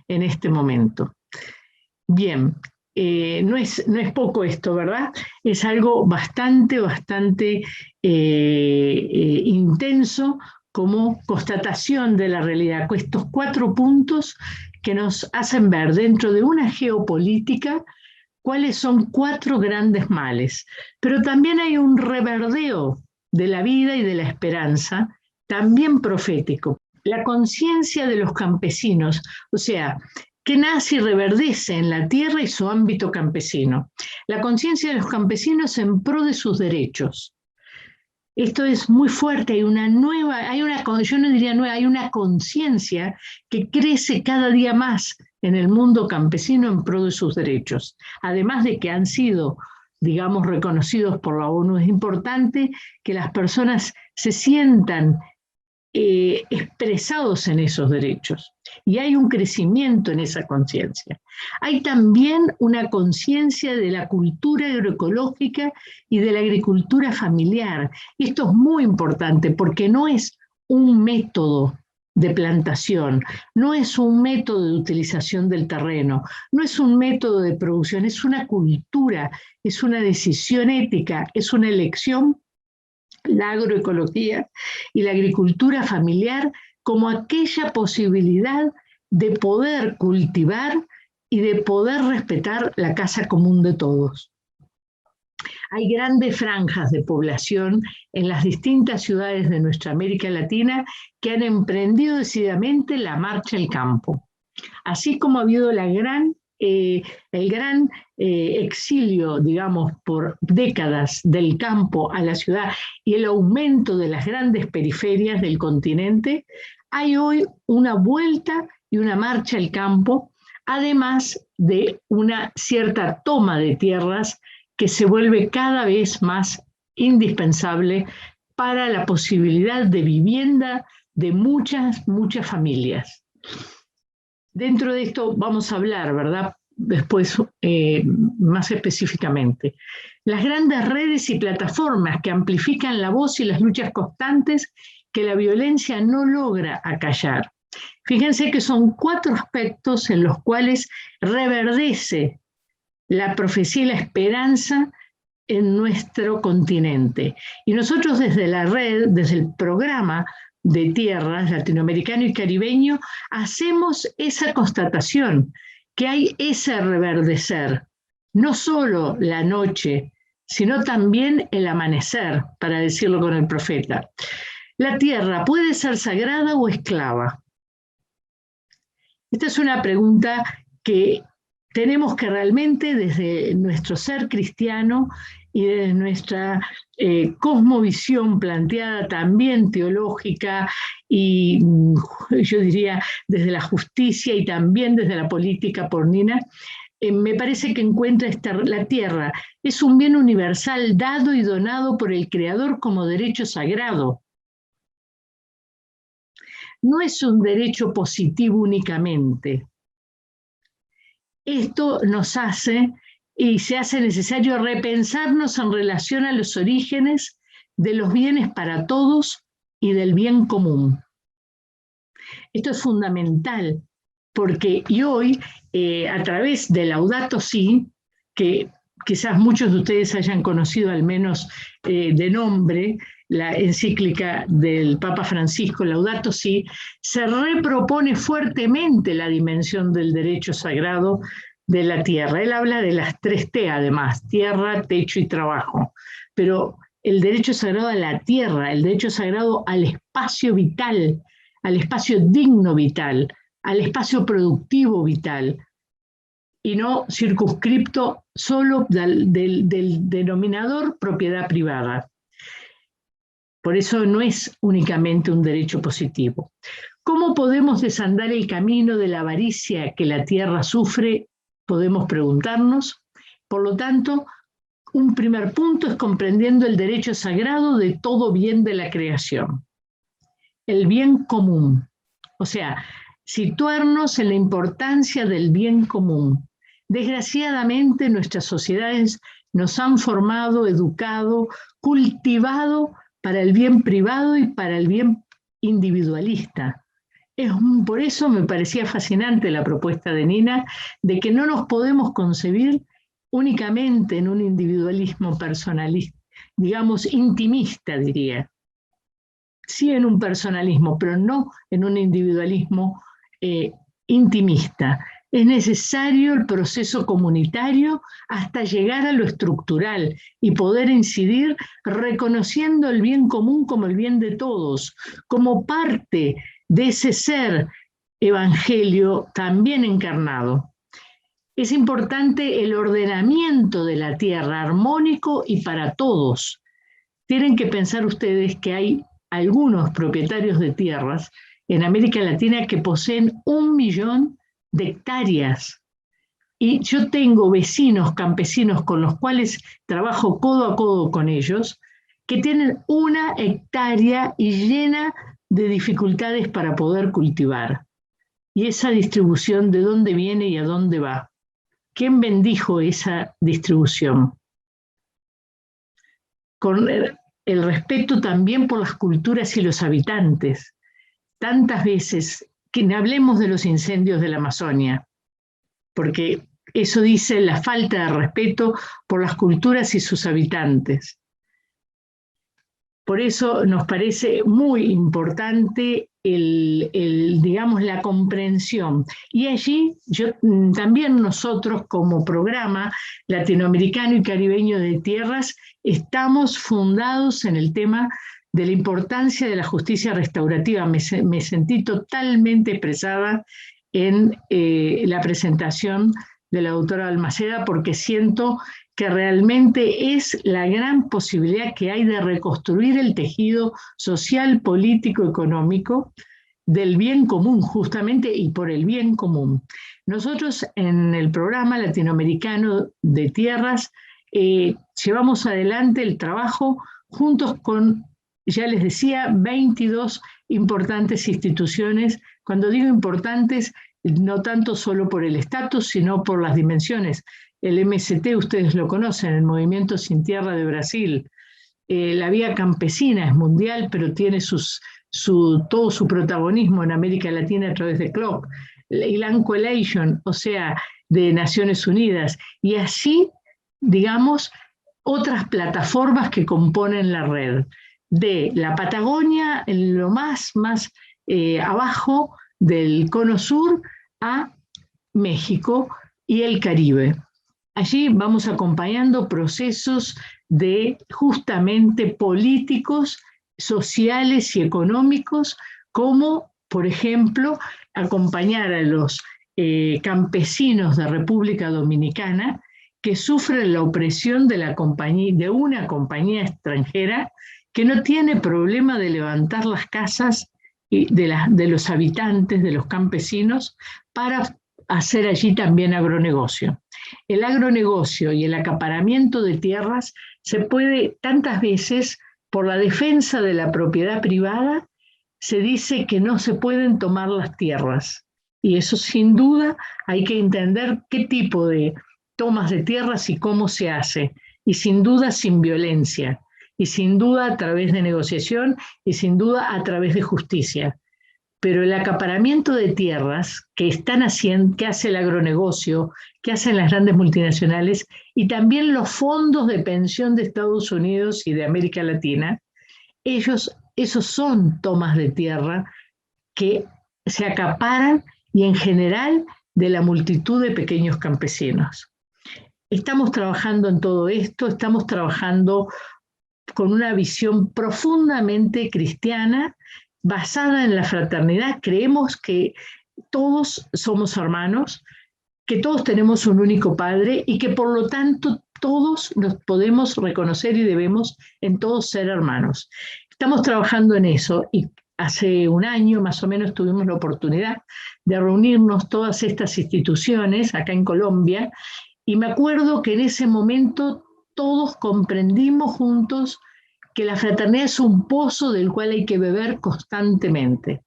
en este momento. Bien, no es poco esto, ¿verdad? Es algo bastante intenso como constatación de la realidad, con estos 4 puntos que nos hacen ver dentro de una geopolítica cuáles son 4 grandes males. Pero también hay un reverdeo de la vida y de la esperanza, también profético. La conciencia de los campesinos, o sea, que nace y reverdece en la tierra y su ámbito campesino. La conciencia de los campesinos en pro de sus derechos. Esto es muy fuerte, yo no diría nueva, hay una conciencia que crece cada día más en el mundo campesino en pro de sus derechos. Además de que han sido, digamos, reconocidos por la ONU, es importante que las personas se sientan expresados en esos derechos. Y hay un crecimiento en esa conciencia. Hay también una conciencia de la cultura agroecológica y de la agricultura familiar. Y esto es muy importante porque no es un método de plantación, no es un método de utilización del terreno, no es un método de producción, es una cultura, es una decisión ética, es una elección, la agroecología y la agricultura familiar como aquella posibilidad de poder cultivar y de poder respetar la casa común de todos. hay grandes franjas de población en las distintas ciudades de nuestra América Latina que han emprendido decididamente la marcha al campo. Así como ha habido el gran exilio, digamos, por décadas del campo a la ciudad y el aumento de las grandes periferias del continente, hay hoy una vuelta y una marcha al campo, además de una cierta toma de tierras que se vuelve cada vez más indispensable para la posibilidad de vivienda de muchas familias. Dentro de esto vamos a hablar, ¿verdad?, después más específicamente. Las grandes redes y plataformas que amplifican la voz y las luchas constantes que la violencia no logra acallar. Fíjense que son 4 aspectos en los cuales reverdece la profecía y la esperanza en nuestro continente. Y nosotros desde la red, desde el programa de tierras latinoamericano y caribeño, hacemos esa constatación, que hay ese reverdecer, no solo la noche, sino también el amanecer, para decirlo con el profeta. ¿La tierra puede ser sagrada o esclava? Esta es una pregunta que tenemos que realmente desde nuestro ser cristiano y desde nuestra cosmovisión planteada también teológica y yo diría desde la justicia y también desde la política por Nina, me parece que encuentra la tierra es un bien universal dado y donado por el Creador como derecho sagrado. No es un derecho positivo únicamente. Esto nos hace y se hace necesario repensarnos en relación a los orígenes de los bienes para todos y del bien común. Esto es fundamental porque hoy, a través de Laudato Si, que quizás muchos de ustedes hayan conocido al menos de nombre, la encíclica del Papa Francisco, Laudato Si, se repropone fuertemente la dimensión del derecho sagrado de la tierra. Él habla de las 3 T además, tierra, techo y trabajo, pero el derecho sagrado a la tierra, el derecho sagrado al espacio vital, al espacio digno vital, al espacio productivo vital, y no circunscripto solo del denominador propiedad privada. Por eso no es únicamente un derecho positivo. ¿Cómo podemos desandar el camino de la avaricia que la tierra sufre? Podemos preguntarnos. Por lo tanto, un primer punto es comprendiendo el derecho sagrado de todo bien de la creación. El bien común. O sea, situarnos en la importancia del bien común. Desgraciadamente, nuestras sociedades nos han formado, educado, cultivado para el bien privado y para el bien individualista. Por eso me parecía fascinante la propuesta de Nina, de que no nos podemos concebir únicamente en un individualismo personalista, digamos intimista, diría. Sí en un personalismo, pero no en un individualismo intimista. Es necesario el proceso comunitario hasta llegar a lo estructural y poder incidir reconociendo el bien común como el bien de todos, como parte de ese ser evangelio también encarnado. Es importante el ordenamiento de la tierra, armónico y para todos. Tienen que pensar ustedes que hay algunos propietarios de tierras en América Latina que poseen 1 millón de hectáreas. Y yo tengo vecinos campesinos con los cuales trabajo codo a codo con ellos, que tienen 1 hectárea y llena de dificultades para poder cultivar. Y esa distribución, ¿de dónde viene y a dónde va? ¿Quién bendijo esa distribución? Con el respeto también por las culturas y los habitantes. Tantas veces que hablemos de los incendios de la Amazonia, porque eso dice la falta de respeto por las culturas y sus habitantes. Por eso nos parece muy importante digamos, la comprensión. Y allí también nosotros como programa latinoamericano y caribeño de tierras estamos fundados en el tema de la importancia de la justicia restaurativa. Me sentí totalmente expresada en la presentación de la doctora Balmaceda, porque siento que realmente es la gran posibilidad que hay de reconstruir el tejido social, político, económico del bien común, justamente, y por el bien común. Nosotros en el programa latinoamericano de tierras llevamos adelante el trabajo juntos con, ya les decía, 22 importantes instituciones. Cuando digo importantes, no tanto solo por el estatus, sino por las dimensiones. El MST, ustedes lo conocen, el Movimiento Sin Tierra de Brasil. La Vía Campesina es mundial, pero tiene todo su protagonismo en América Latina a través de CLOC. El Land Coalition, o sea, de Naciones Unidas. Y así, digamos, otras plataformas que componen la red. De la Patagonia, en lo más abajo del Cono Sur, a México y el Caribe. Allí vamos acompañando procesos de justamente políticos, sociales y económicos, como, por ejemplo, acompañar a los campesinos de República Dominicana que sufren la opresión de una compañía extranjera que no tiene problema de levantar las casas de los habitantes, de los campesinos, para hacer allí también agronegocio. El agronegocio y el acaparamiento de tierras se puede tantas veces, por la defensa de la propiedad privada, se dice que no se pueden tomar las tierras. Y eso sin duda hay que entender qué tipo de tomas de tierras y cómo se hace. Y sin duda sin violencia. Y sin duda a través de negociación y sin duda a través de justicia. Pero el acaparamiento de tierras que hace el agronegocio, que hacen las grandes multinacionales y también los fondos de pensión de Estados Unidos y de América Latina, esos son tomas de tierra que se acaparan y en general de la multitud de pequeños campesinos. Estamos trabajando en todo esto, estamos trabajando con una visión profundamente cristiana, basada en la fraternidad. Creemos que todos somos hermanos, que todos tenemos un único Padre y que por lo tanto todos nos podemos reconocer y debemos en todos ser hermanos. Estamos trabajando en eso y hace un año más o menos tuvimos la oportunidad de reunirnos todas estas instituciones acá en Colombia y me acuerdo que en ese momento todos comprendimos juntos que la fraternidad es un pozo del cual hay que beber constantemente,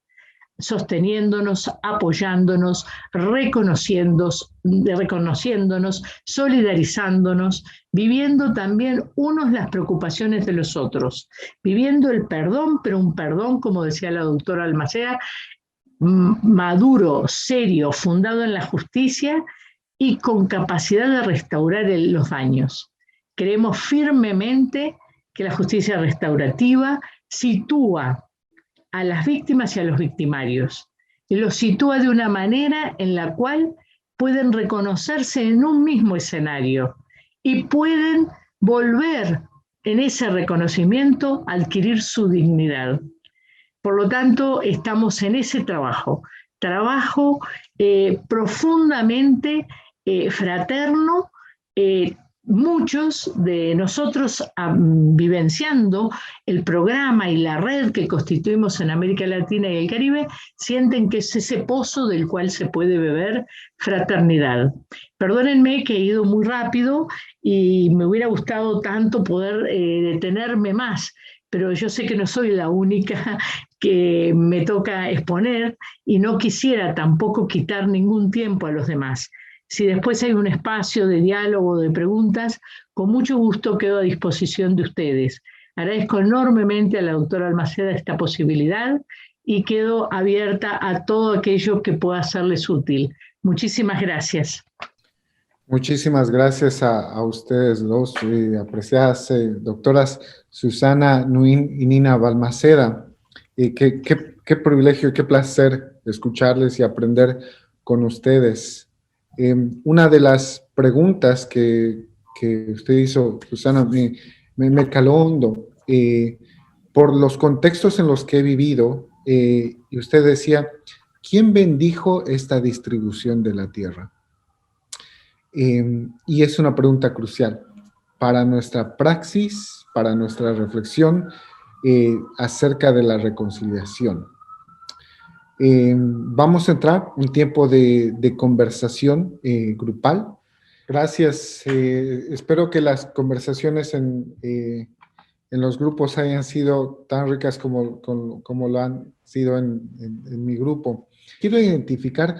sosteniéndonos, apoyándonos, reconociéndonos, solidarizándonos, viviendo también unos las preocupaciones de los otros, viviendo el perdón, pero un perdón, como decía la doctora Balmaceda, maduro, serio, fundado en la justicia y con capacidad de restaurar los daños. Creemos firmemente que la justicia restaurativa sitúa a las víctimas y a los victimarios, y los sitúa de una manera en la cual pueden reconocerse en un mismo escenario y pueden volver en ese reconocimiento a adquirir su dignidad. Por lo tanto, estamos en ese trabajo profundamente fraterno, muchos de nosotros vivenciando el programa y la red que constituimos en América Latina y el Caribe, sienten que es ese pozo del cual se puede beber fraternidad. Perdónenme que he ido muy rápido y me hubiera gustado tanto poder detenerme más, pero yo sé que no soy la única que me toca exponer y no quisiera tampoco quitar ningún tiempo a los demás. Si después hay un espacio de diálogo, de preguntas, con mucho gusto quedo a disposición de ustedes. Agradezco enormemente a la doctora Balmaceda esta posibilidad y quedo abierta a todo aquello que pueda serles útil. Muchísimas gracias. Muchísimas gracias a ustedes dos, apreciadas doctoras Susana Nuín y Nina Balmaceda. Qué Qué privilegio, qué placer escucharles y aprender con ustedes. Una de las preguntas que usted hizo, Susana, me caló hondo. Por los contextos en los que he vivido, y usted decía, ¿quién bendijo esta distribución de la tierra? Y es una pregunta crucial para nuestra praxis, para nuestra reflexión acerca de la reconciliación. Vamos a entrar en un tiempo de conversación grupal. Gracias. Espero que las conversaciones en los grupos hayan sido tan ricas como lo han sido en mi grupo. Quiero identificar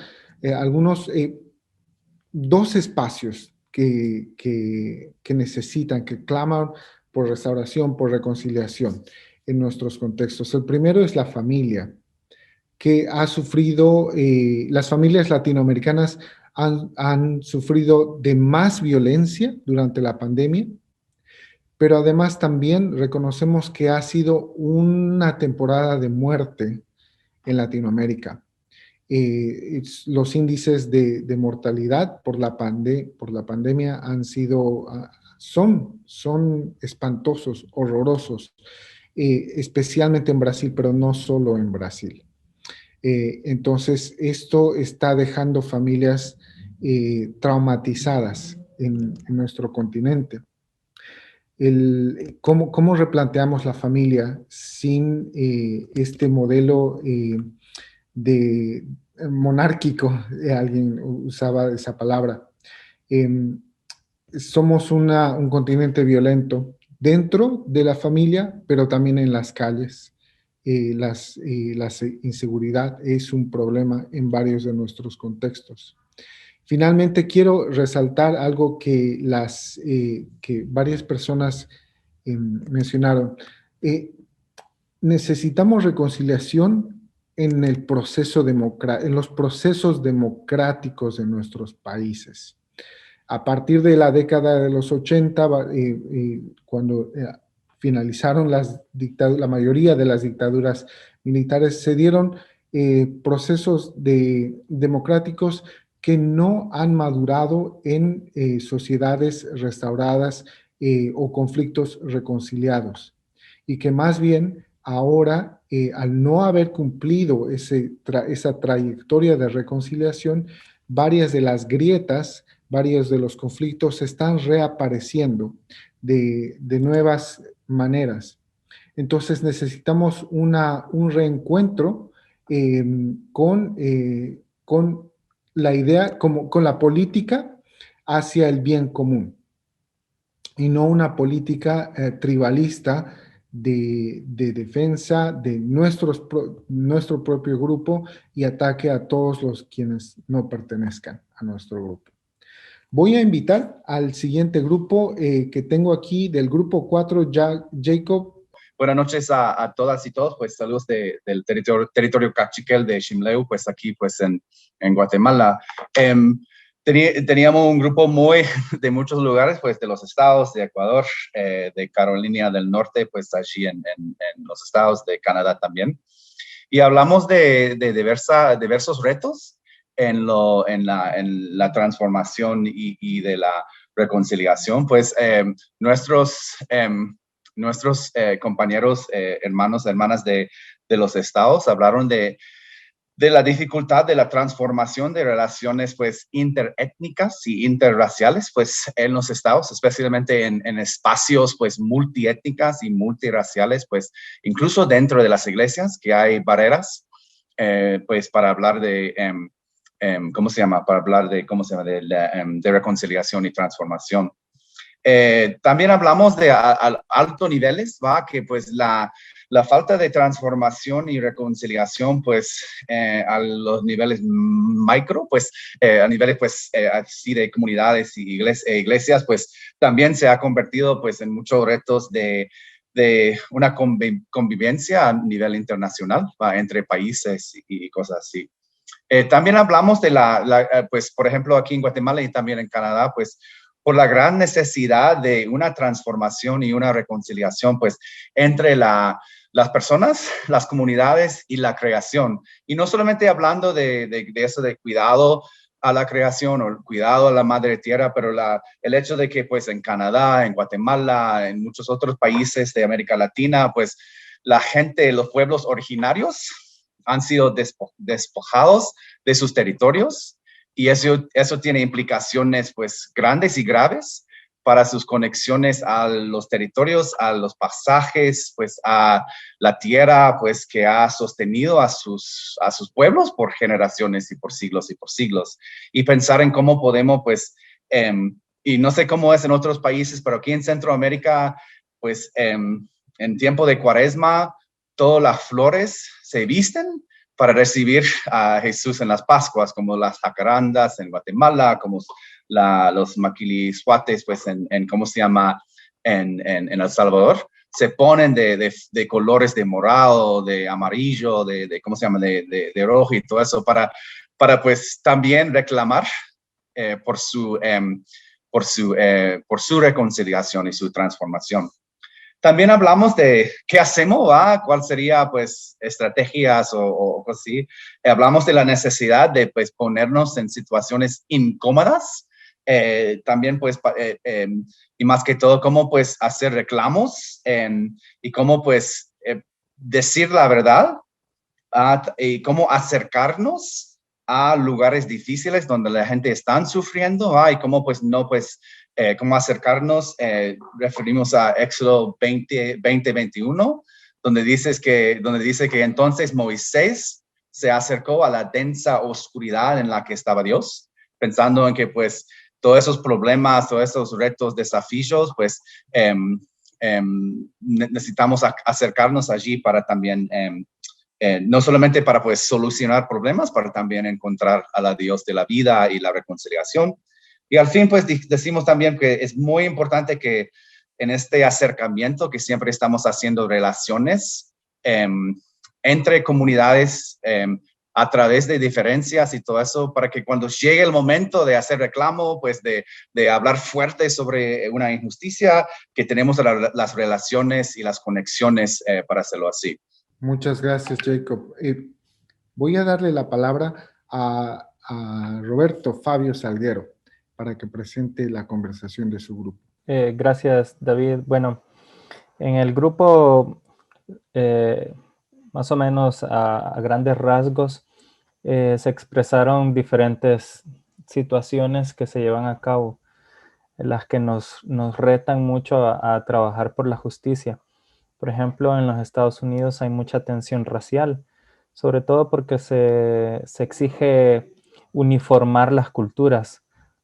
dos espacios que necesitan, que claman por restauración, por reconciliación en nuestros contextos. El primero es la familia, que ha sufrido, las familias latinoamericanas han sufrido de más violencia durante la pandemia, pero además también reconocemos que ha sido una temporada de muerte en Latinoamérica. Los índices de mortalidad por la pandemia son espantosos, horrorosos, especialmente en Brasil, pero no solo en Brasil. Entonces, esto está dejando familias traumatizadas en nuestro continente. ¿Cómo replanteamos la familia sin este modelo monárquico? Alguien usaba esa palabra. Somos un continente violento dentro de la familia, pero también en las calles. La inseguridad es un problema en varios de nuestros contextos. Finalmente, quiero resaltar algo que varias personas mencionaron. Necesitamos reconciliación en los procesos democráticos de nuestros países. A partir de la década de los 80, cuando finalizaron la mayoría de las dictaduras militares, se dieron procesos democráticos que no han madurado en sociedades restauradas o conflictos reconciliados, y que más bien ahora, al no haber cumplido esa trayectoria de reconciliación, varias de las grietas, varios de los conflictos están reapareciendo de nuevas maneras. Entonces necesitamos un reencuentro con la idea, con la política hacia el bien común, y no una política tribalista de defensa de nuestro propio grupo y ataque a todos los quienes no pertenezcan a nuestro grupo. Voy a invitar al siguiente grupo que tengo aquí, del grupo 4, Jacob. Buenas noches a todas y todos, pues saludos del territorio cachiquel de Ximleu, pues aquí pues en Guatemala. Teníamos un grupo de muchos lugares, pues de los estados de Ecuador, de Carolina del Norte, pues allí en los estados de Canadá también. Y hablamos de diversos retos en la transformación y de la reconciliación. Pues nuestros compañeros, hermanas de los estados hablaron de la dificultad de la transformación de relaciones pues interétnicas y interraciales pues en los estados, especialmente en espacios pues multiétnicas y multiraciales, pues incluso dentro de las iglesias, que hay barreras pues para hablar de de reconciliación y transformación. También hablamos de altos niveles, ¿va? Que pues la falta de transformación y reconciliación, pues a los niveles micro, pues a niveles pues así de comunidades y iglesias, pues también se ha convertido pues en muchos retos de una convivencia a nivel internacional, ¿va? Entre países y cosas así. También hablamos de pues por ejemplo aquí en Guatemala y también en Canadá, pues por la gran necesidad de una transformación y una reconciliación, pues, entre la las personas, las comunidades y la creación. Y no solamente hablando de eso de cuidado a la creación o cuidado a la madre tierra, pero el hecho de que pues en Canadá, en Guatemala, en muchos otros países de América Latina, pues la gente, los pueblos originarios han sido despojados de sus territorios y eso tiene implicaciones pues grandes y graves para sus conexiones a los territorios, a los pasajes, pues a la tierra, pues que ha sostenido a sus pueblos por generaciones y por siglos y por siglos. Y pensar en cómo podemos, pues, y no sé cómo es en otros países, pero aquí en Centroamérica, pues, en tiempo de Cuaresma, todas las flores se visten para recibir a Jesús en las Pascuas, como las jacarandas en Guatemala, como los maquilisuates, pues en ¿cómo se llama? En El Salvador, se ponen de colores de morado, de amarillo, ¿cómo se llama? De rojo y todo eso para pues también reclamar por su reconciliación y su transformación. También hablamos de qué hacemos, ¿va? ¿Cuál sería, pues, estrategias o cosas así? Hablamos de la necesidad de, pues, ponernos en situaciones incómodas. También, pues, y más que todo, cómo, pues, hacer reclamos y cómo, pues, decir la verdad y cómo acercarnos a lugares difíciles donde la gente está sufriendo, y cómo, pues, no, pues, cómo acercarnos, referimos a Éxodo 20:21, donde dice que entonces Moisés se acercó a la densa oscuridad en la que estaba Dios, pensando en que pues todos esos problemas, todos esos retos, desafíos, pues necesitamos acercarnos allí para también, no solamente para pues solucionar problemas, para también encontrar a la Dios de la vida y la reconciliación. Y al fin, pues decimos también que es muy importante que en este acercamiento que siempre estamos haciendo relaciones entre comunidades a través de diferencias y todo eso, para que cuando llegue el momento de hacer reclamo, pues de hablar fuerte sobre una injusticia, que tenemos las relaciones y las conexiones para hacerlo así. Muchas gracias, Jacob. Voy a darle la palabra a Roberto Fabio Salguero para que presente la conversación de su grupo. Gracias, David. Bueno, en el grupo, más o menos a grandes rasgos, se expresaron diferentes situaciones que se llevan a cabo, en las que nos retan mucho a trabajar por la justicia. Por ejemplo, en los Estados Unidos hay mucha tensión racial, sobre todo porque se exige uniformar las culturas,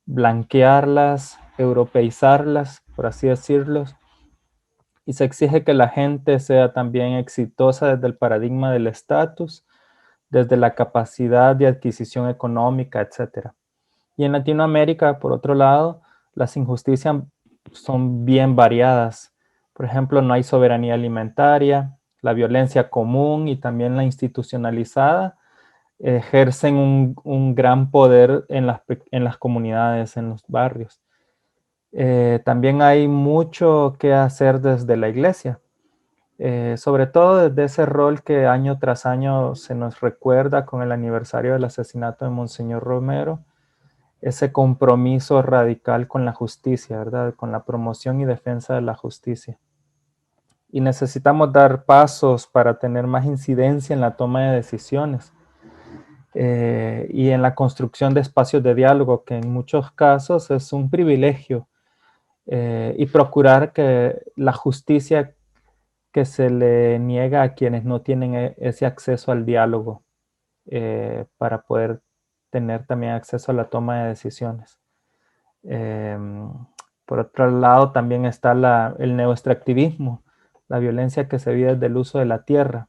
blanquearlas, europeizarlas, por así decirlo, y se exige que la gente sea también exitosa desde el paradigma del estatus, desde la capacidad de adquisición económica, etc. Y en Latinoamérica, por otro lado, las injusticias son bien variadas. Por ejemplo, no hay soberanía alimentaria, la violencia común y también la institucionalizada ejercen un gran poder en las comunidades, en los barrios. También hay mucho que hacer desde la iglesia, sobre todo desde ese rol que año tras año se nos recuerda con el aniversario del asesinato de Monseñor Romero, ese compromiso radical con la justicia, ¿verdad? Con la promoción y defensa de la justicia. Y necesitamos dar pasos para tener más incidencia en la toma de decisiones y en la construcción de espacios de diálogo, que en muchos casos es un privilegio, y procurar que la justicia que se le niega a quienes no tienen ese acceso al diálogo para poder tener también acceso a la toma de decisiones. Por otro lado, también está el neoextractivismo, la violencia que se vive desde el uso de la tierra,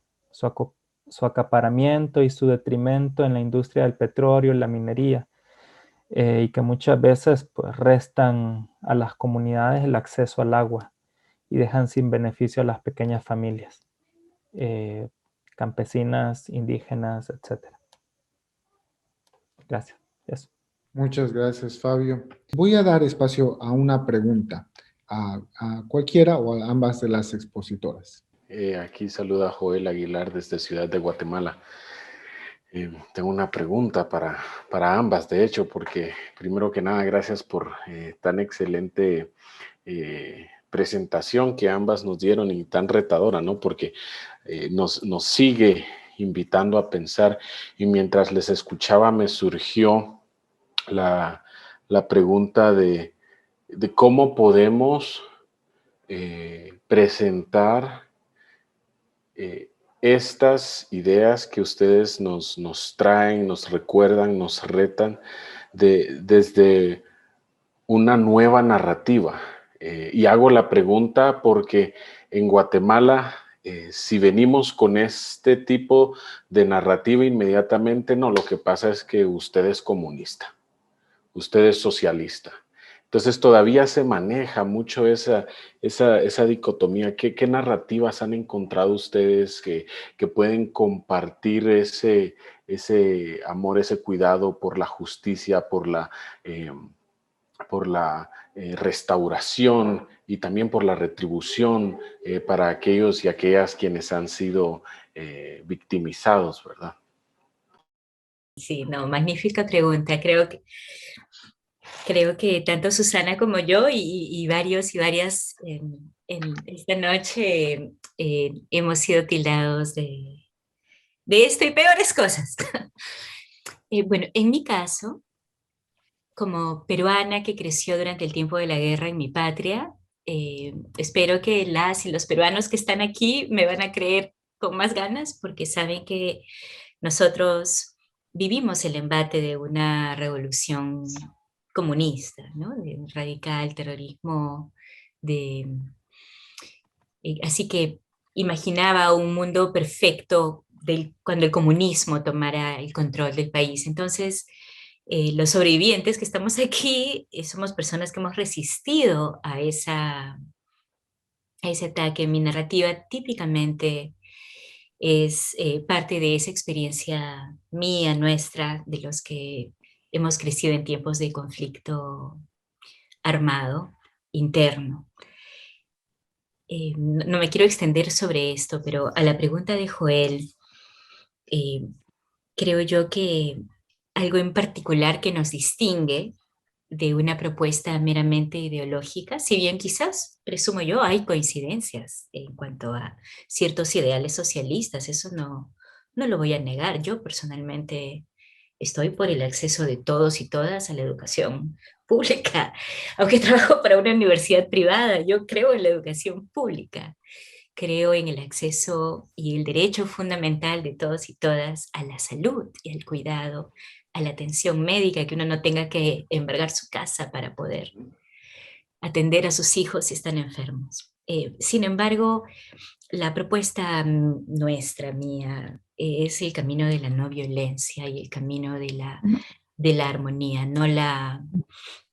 su acaparamiento y su detrimento en la industria del petróleo y la minería, y que muchas veces pues, restan a las comunidades el acceso al agua y dejan sin beneficio a las pequeñas familias, campesinas, indígenas, etc. Gracias. Eso. Muchas gracias, Fabio. Voy a dar espacio a una pregunta a cualquiera o a ambas de las expositoras. Aquí saluda Joel Aguilar desde Ciudad de Guatemala. Tengo una pregunta para ambas, de hecho, porque primero que nada, gracias por tan excelente presentación que ambas nos dieron y tan retadora, ¿no? Porque nos sigue invitando a pensar, y mientras les escuchaba me surgió la pregunta de cómo podemos presentar estas ideas que ustedes nos traen, nos recuerdan, nos retan desde una nueva narrativa. Y hago la pregunta porque en Guatemala, si venimos con este tipo de narrativa inmediatamente, no, lo que pasa es que usted es comunista, usted es socialista. Entonces todavía se maneja mucho esa dicotomía. ¿Qué narrativas han encontrado ustedes que pueden compartir ese amor, ese cuidado por la justicia, por la restauración y también por la retribución para aquellos y aquellas quienes han sido victimizados, ¿verdad? Sí, no, magnífica pregunta. Creo que tanto Susana como yo y varios y varias en esta noche hemos sido tildados de esto y peores cosas. Bueno, en mi caso, como peruana que creció durante el tiempo de la guerra en mi patria, espero que las y los peruanos que están aquí me van a creer con más ganas porque saben que nosotros vivimos el embate de una revolución comunista, ¿no? De un radical terrorismo, así que imaginaba un mundo perfecto cuando el comunismo tomara el control del país. Entonces, los sobrevivientes que estamos aquí somos personas que hemos resistido a ese ataque. Mi narrativa típicamente es parte de esa experiencia mía, nuestra, de los que hemos crecido en tiempos de conflicto armado, interno. No me quiero extender sobre esto, pero a la pregunta de Joel, creo yo que algo en particular que nos distingue de una propuesta meramente ideológica, si bien quizás, presumo yo, hay coincidencias en cuanto a ciertos ideales socialistas, eso no lo voy a negar. Yo personalmente estoy por el acceso de todos y todas a la educación pública, aunque trabajo para una universidad privada, yo creo en la educación pública. Creo en el acceso y el derecho fundamental de todos y todas a la salud y al cuidado, a la atención médica, que uno no tenga que embargar su casa para poder atender a sus hijos si están enfermos. Sin embargo, la propuesta nuestra, mía, es el camino de la no violencia y el camino de la armonía, no la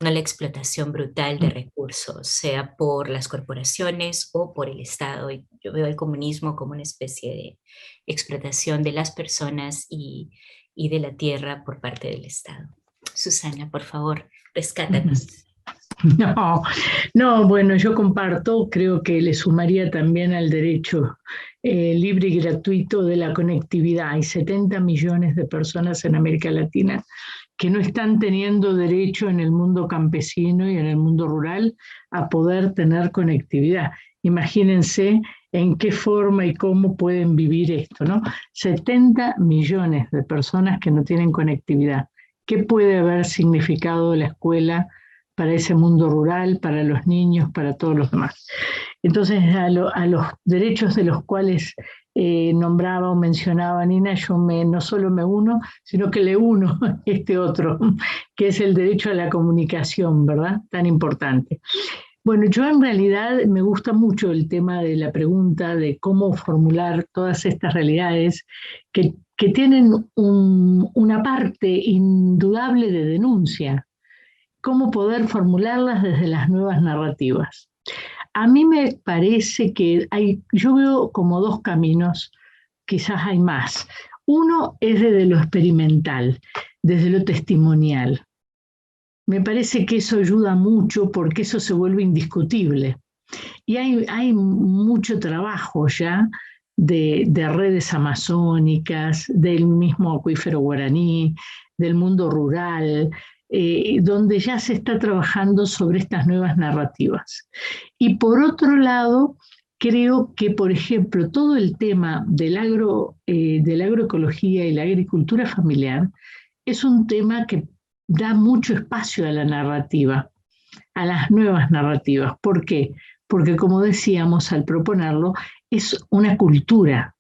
explotación brutal de recursos, sea por las corporaciones o por el Estado. Yo veo el comunismo como una especie de explotación de las personas y de la tierra por parte del Estado. Susana, por favor, rescátanos. No, bueno, yo comparto, creo que le sumaría también al derecho libre y gratuito de la conectividad. Hay 70 millones de personas en América Latina que no están teniendo derecho en el mundo campesino y en el mundo rural a poder tener conectividad. Imagínense en qué forma y cómo pueden vivir esto, ¿no? 70 millones de personas que no tienen conectividad. ¿Qué puede haber significado la escuela para ese mundo rural, para los niños, para todos los demás? Entonces, a los derechos de los cuales nombraba o mencionaba Nina, yo no solo me uno, sino que le uno este otro, que es el derecho a la comunicación, ¿verdad? Tan importante. Bueno, yo en realidad me gusta mucho el tema de la pregunta de cómo formular todas estas realidades que tienen una parte indudable de denuncia. Cómo poder formularlas desde las nuevas narrativas. A mí me parece que yo veo como dos caminos, quizás hay más. Uno es desde lo experimental, desde lo testimonial. Me parece que eso ayuda mucho porque eso se vuelve indiscutible. Y hay mucho trabajo ya de redes amazónicas, del mismo acuífero guaraní, del mundo rural, donde ya se está trabajando sobre estas nuevas narrativas. Y por otro lado, creo que, por ejemplo, todo el tema de la agroecología y la agricultura familiar es un tema que da mucho espacio a la narrativa, a las nuevas narrativas. ¿Por qué? Porque, como decíamos al proponerlo, es una cultura,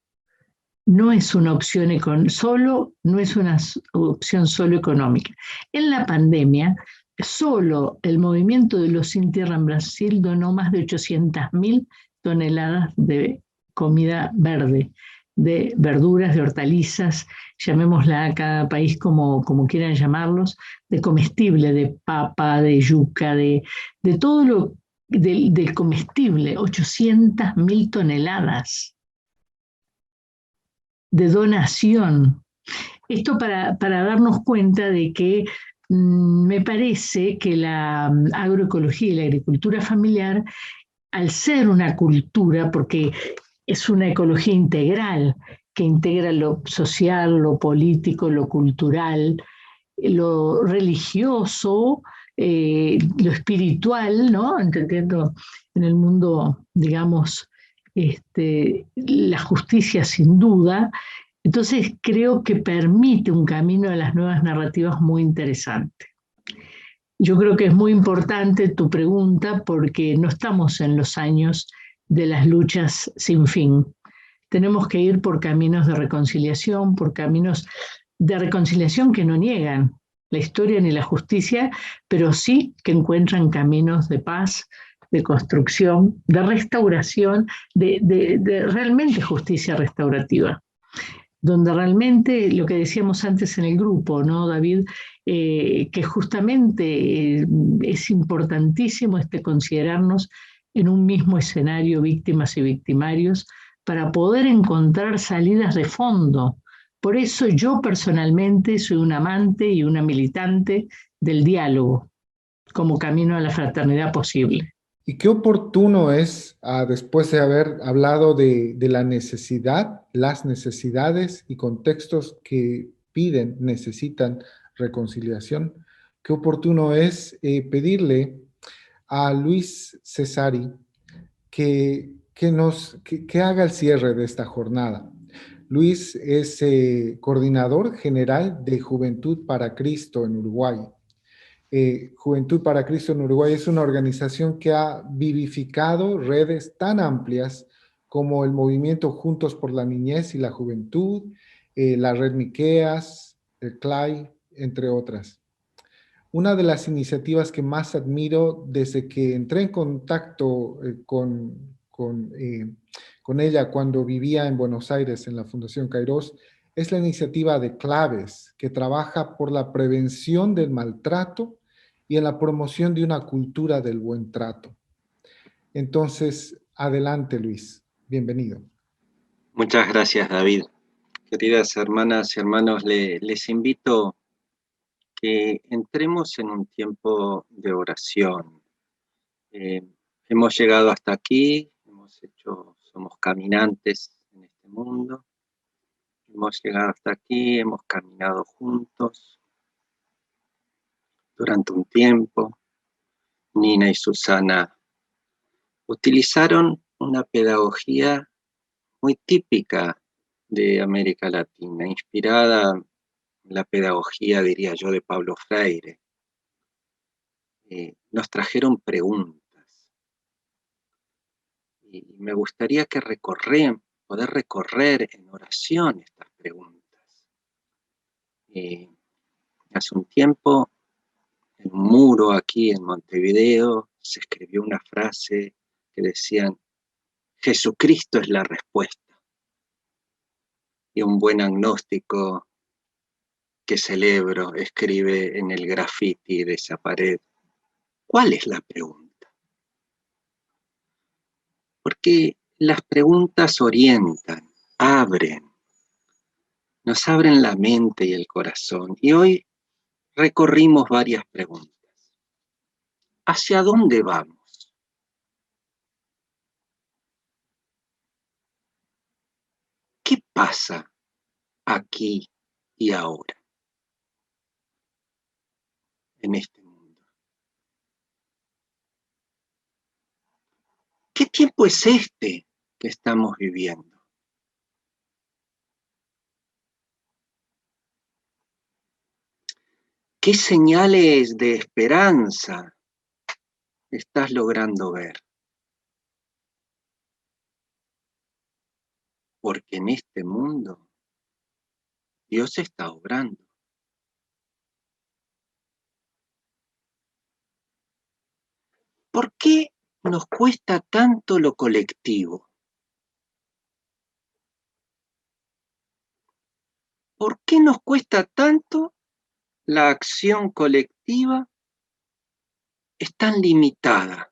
no es una opción no es una opción solo económica. En la pandemia, solo el movimiento de los Sin Tierra en Brasil donó más de 800.000 toneladas de comida verde, de verduras, de hortalizas, llamémosla a cada país como quieran llamarlos, de comestible, de papa, de yuca, de todo lo del comestible, 800.000 toneladas de donación. Esto para darnos cuenta de que me parece que la agroecología y la agricultura familiar, al ser una cultura, porque es una ecología integral, que integra lo social, lo político, lo cultural, lo religioso, lo espiritual, ¿no? Entendiendo en el mundo, digamos, la justicia sin duda. Entonces creo que permite un camino a las nuevas narrativas muy interesante. Yo creo que es muy importante tu pregunta porque no estamos en los años de las luchas sin fin. Tenemos que ir por caminos de reconciliación, por caminos de reconciliación que no niegan la historia ni la justicia, pero sí que encuentran caminos de paz, de construcción, de restauración, de realmente justicia restaurativa, donde realmente lo que decíamos antes en el grupo, ¿no, David? Que justamente es importantísimo considerarnos en un mismo escenario víctimas y victimarios para poder encontrar salidas de fondo. Por eso yo personalmente soy una amante y una militante del diálogo como camino a la fraternidad posible. Y qué oportuno es, después de haber hablado de la necesidad, las necesidades y contextos que necesitan reconciliación, qué oportuno es pedirle a Luis Cesari que haga el cierre de esta jornada. Luis es coordinador general de Juventud para Cristo en Uruguay. Juventud para Cristo en Uruguay es una organización que ha vivificado redes tan amplias como el movimiento Juntos por la Niñez y la Juventud, la Red Miqueas, el CLAI, entre otras. Una de las iniciativas que más admiro desde que entré en contacto con ella cuando vivía en Buenos Aires en la Fundación Kairos es la iniciativa de Claves, que trabaja por la prevención del maltrato y en la promoción de una cultura del buen trato. Entonces, adelante, Luis. Bienvenido. Muchas gracias, David. Queridas hermanas y hermanos, les invito que entremos en un tiempo de oración. Hemos llegado hasta aquí, somos caminantes en este mundo. Hemos llegado hasta aquí, hemos caminado juntos durante un tiempo. Nina y Susana utilizaron una pedagogía muy típica de América Latina, inspirada en la pedagogía, diría yo, de Pablo Freire. Nos trajeron preguntas. Y me gustaría poder recorrer en oración estas preguntas. Hace un tiempo, en un muro aquí en Montevideo, se escribió una frase que decían: Jesucristo es la respuesta. Y un buen agnóstico que celebro escribe en el grafiti de esa pared: ¿cuál es la pregunta? Porque las preguntas orientan, nos abren la mente y el corazón. Y hoy recorrimos varias preguntas. ¿Hacia dónde vamos? ¿Qué pasa aquí y ahora en este mundo? ¿Qué tiempo es este que estamos viviendo? ¿Qué señales de esperanza estás logrando ver? Porque en este mundo Dios está obrando. ¿Por qué nos cuesta tanto lo colectivo? ¿Por qué nos cuesta tanto la acción colectiva? Es tan limitada.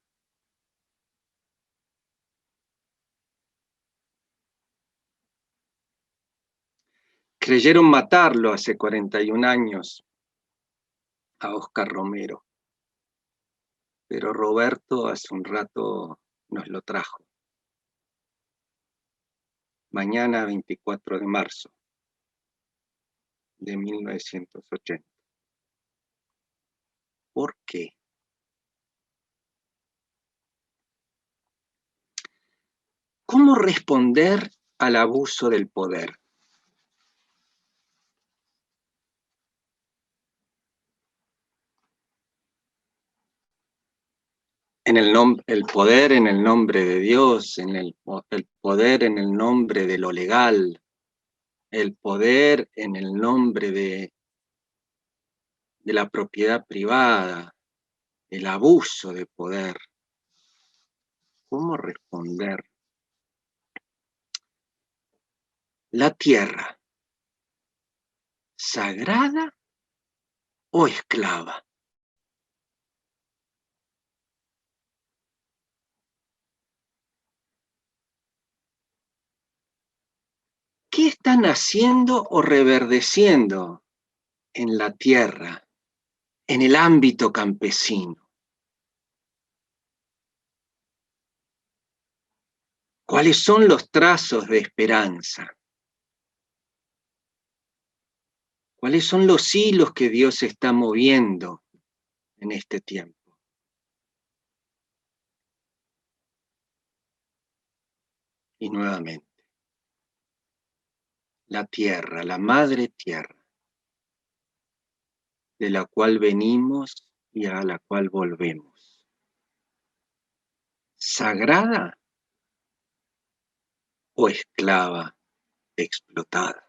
Creyeron matarlo hace 41 años a Oscar Romero, pero Roberto hace un rato nos lo trajo. Mañana 24 de marzo de 1980. ¿Por qué? ¿Cómo responder al abuso del poder? El poder en el nombre de Dios, el poder en el nombre de lo legal, el poder en el nombre de la propiedad privada, el abuso de poder. ¿Cómo responder? ¿La tierra, sagrada o esclava? ¿Qué están haciendo o reverdeciendo en la tierra, en el ámbito campesino? ¿Cuáles son los trazos de esperanza? ¿Cuáles son los hilos que Dios está moviendo en este tiempo? Y nuevamente, la tierra, la madre tierra, de la cual venimos y a la cual volvemos. ¿Sagrada o esclava explotada?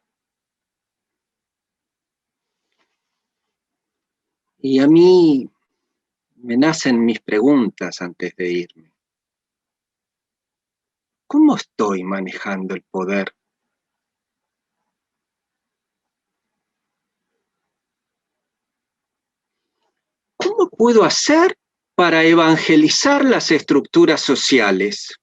Y a mí me nacen mis preguntas antes de irme. ¿Cómo estoy manejando el poder? ¿Cómo puedo hacer para evangelizar las estructuras sociales?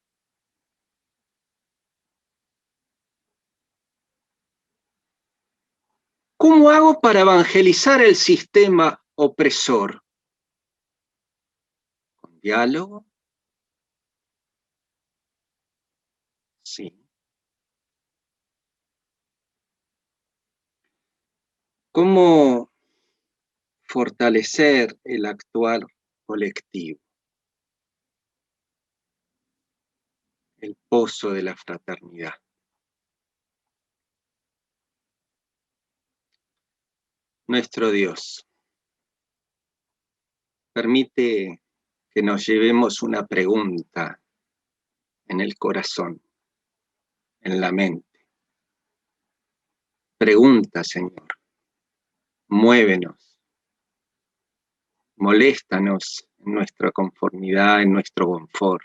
¿Cómo hago para evangelizar el sistema opresor? ¿Con diálogo? Sí. ¿Cómo fortalecer el actuar colectivo? El pozo de la fraternidad. Nuestro Dios permite que nos llevemos una pregunta en el corazón, en la mente. Pregunta, Señor, muévenos, moléstanos en nuestra conformidad, en nuestro confort.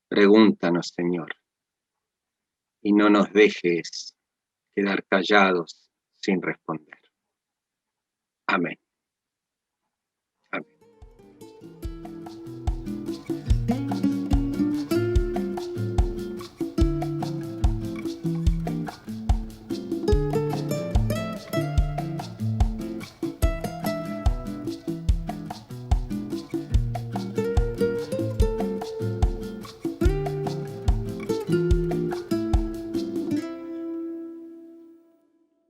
Pregúntanos, Señor, y no nos dejes quedar callados sin responder. Amén.